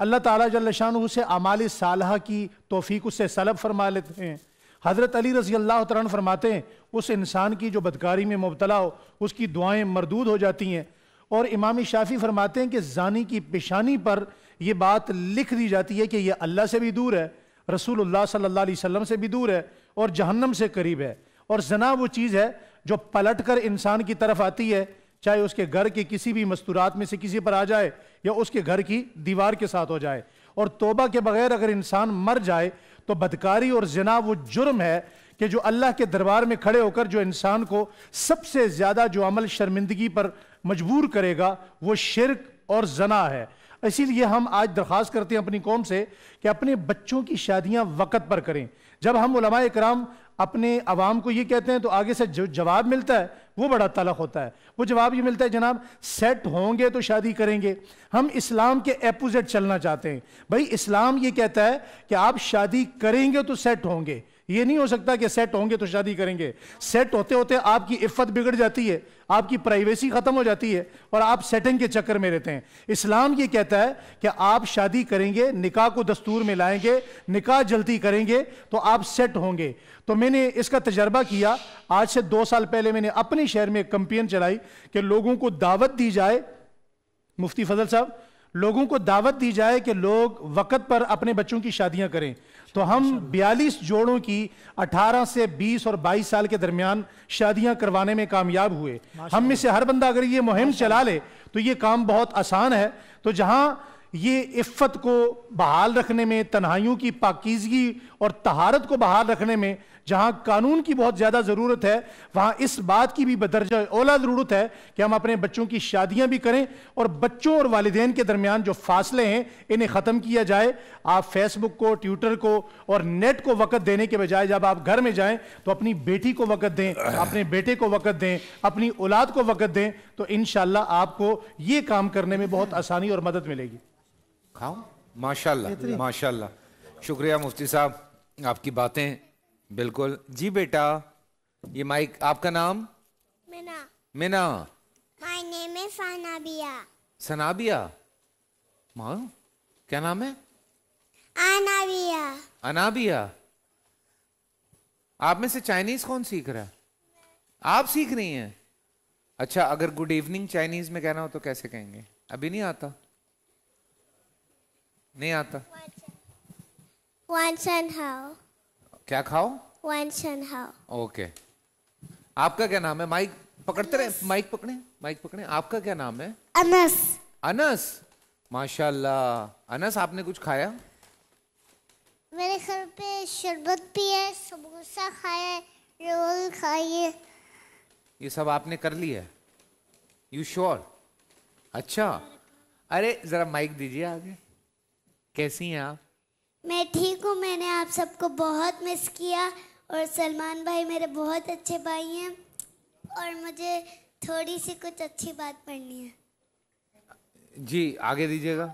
اللہ تعالیٰ جل شانہ سے اعمال صالحہ کی توفیق اس سے سلب فرما لیتے ہیں. حضرت علی رضی اللہ تعالیٰ عنہ فرماتے ہیں اس انسان کی جو بدکاری میں مبتلا ہو اس کی دعائیں مردود ہو جاتی ہیں. اور امام شافعی فرماتے ہیں کہ زانی کی پیشانی پر یہ بات لکھ دی جاتی ہے کہ یہ اللہ سے بھی دور ہے, رسول اللہ صلی اللہ علیہ وسلم سے بھی دور ہے, اور جہنم سے قریب ہے. اور زنا وہ چیز ہے جو پلٹ کر انسان کی طرف آتی ہے, چاہے اس کے گھر کے کسی بھی مستورات میں سے کسی پر آ جائے یا اس کے گھر کی دیوار کے ساتھ ہو جائے. اور توبہ کے بغیر اگر انسان مر جائے تو بدکاری اور زنا وہ جرم ہے کہ جو اللہ کے دربار میں کھڑے ہو کر جو انسان کو سب سے زیادہ جو عمل شرمندگی پر مجبور کرے گا وہ شرک اور زنا ہے. اسی لیے ہم آج درخواست کرتے ہیں اپنی قوم سے کہ اپنے بچوں کی شادیاں وقت پر کریں. جب ہم علماء اکرام اپنے عوام کو یہ کہتے ہیں تو آگے سے جو جواب ملتا ہے وہ بڑا تلخ ہوتا ہے. وہ جواب یہ ملتا ہے جناب سیٹ ہوں گے تو شادی کریں گے. ہم اسلام کے اپوزٹ چلنا چاہتے ہیں. بھائی اسلام یہ کہتا ہے کہ آپ شادی کریں گے تو سیٹ ہوں گے. یہ نہیں ہو سکتا کہ سیٹ ہوں گے تو شادی کریں گے. سیٹ ہوتے ہوتے آپ کی عفت بگڑ جاتی ہے, آپ کی پرائیویسی ختم ہو جاتی ہے اور آپ سیٹنگ کے چکر میں رہتے ہیں. اسلام یہ کہتا ہے کہ آپ شادی کریں گے, نکاح کو دستور میں لائیں گے, نکاح جلدی کریں گے تو آپ سیٹ ہوں گے. تو میں نے اس کا تجربہ کیا. آج سے 2 سال پہلے میں نے اپنے شہر میں ایک کمپین چلائی کہ لوگوں کو دعوت دی جائے, مفتی فضل صاحب, لوگوں کو دعوت دی جائے کہ لوگ وقت پر اپنے بچوں کی شادیاں کریں. تو ہم 42 جوڑوں کی 18 سے 20 اور 22 سال کے درمیان شادیاں کروانے میں کامیاب ہوئے. ہم میں سے ہر بندہ اگر یہ مہم چلا لے تو یہ کام بہت آسان ہے. تو جہاں یہ عفت کو بحال رکھنے میں, تنہائیوں کی پاکیزگی اور طہارت کو بحال رکھنے میں جہاں قانون کی بہت زیادہ ضرورت ہے, وہاں اس بات کی بھی بدرجہ اولا ضرورت ہے کہ ہم اپنے بچوں کی شادیاں بھی کریں اور بچوں اور والدین کے درمیان جو فاصلے ہیں انہیں ختم کیا جائے. آپ فیس بک کو, ٹویٹر کو اور نیٹ کو وقت دینے کے بجائے جب آپ گھر میں جائیں تو اپنی بیٹی کو وقت دیں, اپنے بیٹے کو وقت دیں, اپنی اولاد کو وقت دیں. تو انشاءاللہ آپ کو یہ کام کرنے میں بہت آسانی اور مدد ملے گی. کھاؤ. ماشاءاللہ ماشاءاللہ, شکریہ مفتی صاحب, آپ کی باتیں بالکل. جی بیٹا, یہ مائک, آپ کا نام؟ مینا. مینا. My name is Sanabia. سنابیا. ماں کیا نام ہے؟ Anabia. انابیا. آپ میں سے چائنیز کون سیکھ رہا ہے؟ آپ سیکھ رہی ہیں. اچھا, اگر گڈ ایوننگ چائنیز میں کہنا ہو تو کیسے کہیں گے؟ ابھی نہیں آتا؟ نہیں آتا. Once and how. کیا کھاؤ؟ Once and how. اوکے. آپ کا کیا نام ہے؟ مائک پکڑتے رہے, مائک پکڑیں, مائک پکڑیں. آپ کا کیا نام ہے؟ انس. انس. ماشاءاللہ. انس, آپ نے کچھ کھایا؟ میرے گھر پہ شربت بھی ہے, سموسہ کھایا, رول کھائیے. یہ سب آپ نے کر لیا ہے؟ یو شور؟ اچھا. ارے ذرا مائک دیجیے آگے. کیسی ہیں آپ؟ میں ٹھیک ہوں. میں نے آپ سب کو بہت مس کیا, اور سلمان بھائی میرے بہت اچھے بھائی ہیں, اور مجھے تھوڑی سی کچھ اچھی بات پڑھنی ہے. جی آگے دیجیے گا.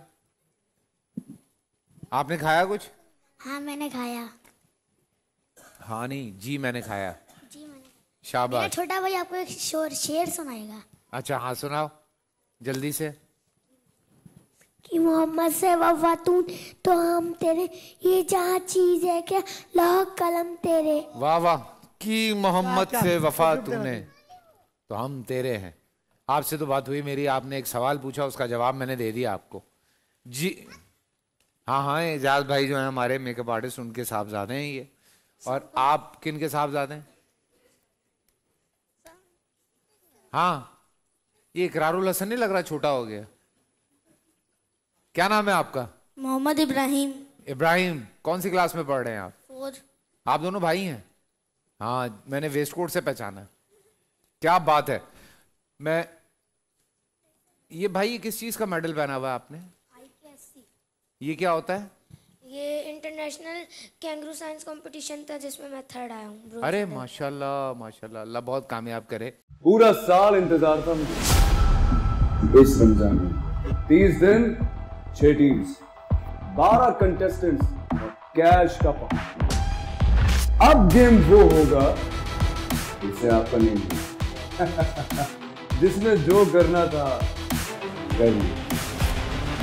آپ نے کھایا کچھ؟ ہاں میں نے کھایا. ہاں نہیں, جی میں نے کھایا. جی میں نے. شاباش. میرا چھوٹا بھائی آپ کو ایک شعر سنائے گا. اچھا ہاں سناؤ جلدی سے. کہ محمد سے وفاتون تو ہم تیرے, یہ جہاں چیز ہے کہ لوح قلم تیرے. واہ واہ. کہ محمد سے وفا تو نے تو ہم تیرے ہیں. آپ سے تو بات ہوئی میری, آپ نے ایک سوال پوچھا, اس کا جواب میں نے دے دیا آپ کو. جی ہاں ہاں, اعجاز بھائی جو ہیں ہمارے میک اپ آرٹسٹ, ان کے صاحبزادے ہیں یہ. اور آپ کن کے صاحبزادے ہیں؟ ہاں, یہ اقرار الحسن نہیں لگ رہا چھوٹا ہو گیا. کیا نام ہے آپ کا؟ محمد ابراہیم. ابراہیم. کون سی کلاس میں پڑھ رہے ہیں آپ؟ 4. آپ دونوں بھائی ہیں؟ ہاں, میں نے ویسٹ کوٹ سے پہچانا. کیا بات ہے. میں یہ بھائی یہ کس چیز کا میڈل پہنا ہوا ہے آپ نے؟ یہ کیا ہوتا ہے؟ یہ انٹرنیشنل کینگرو سائنس کمپٹیشن تھا جس میں 3rd آیا ہوں. ارے ماشاءاللہ ماشاءاللہ, اللہ بہت کامیاب کرے. پورا سال انتظار تھا مجھے. اس رمضان میں 30 دن 6 ٹیمز, 12 کنٹیسٹنٹس اور کیش کا پاؤں. اب گیم وہ ہوگا جسے آپ کا نہیں, جس میں جو کرنا تھا کر لیا.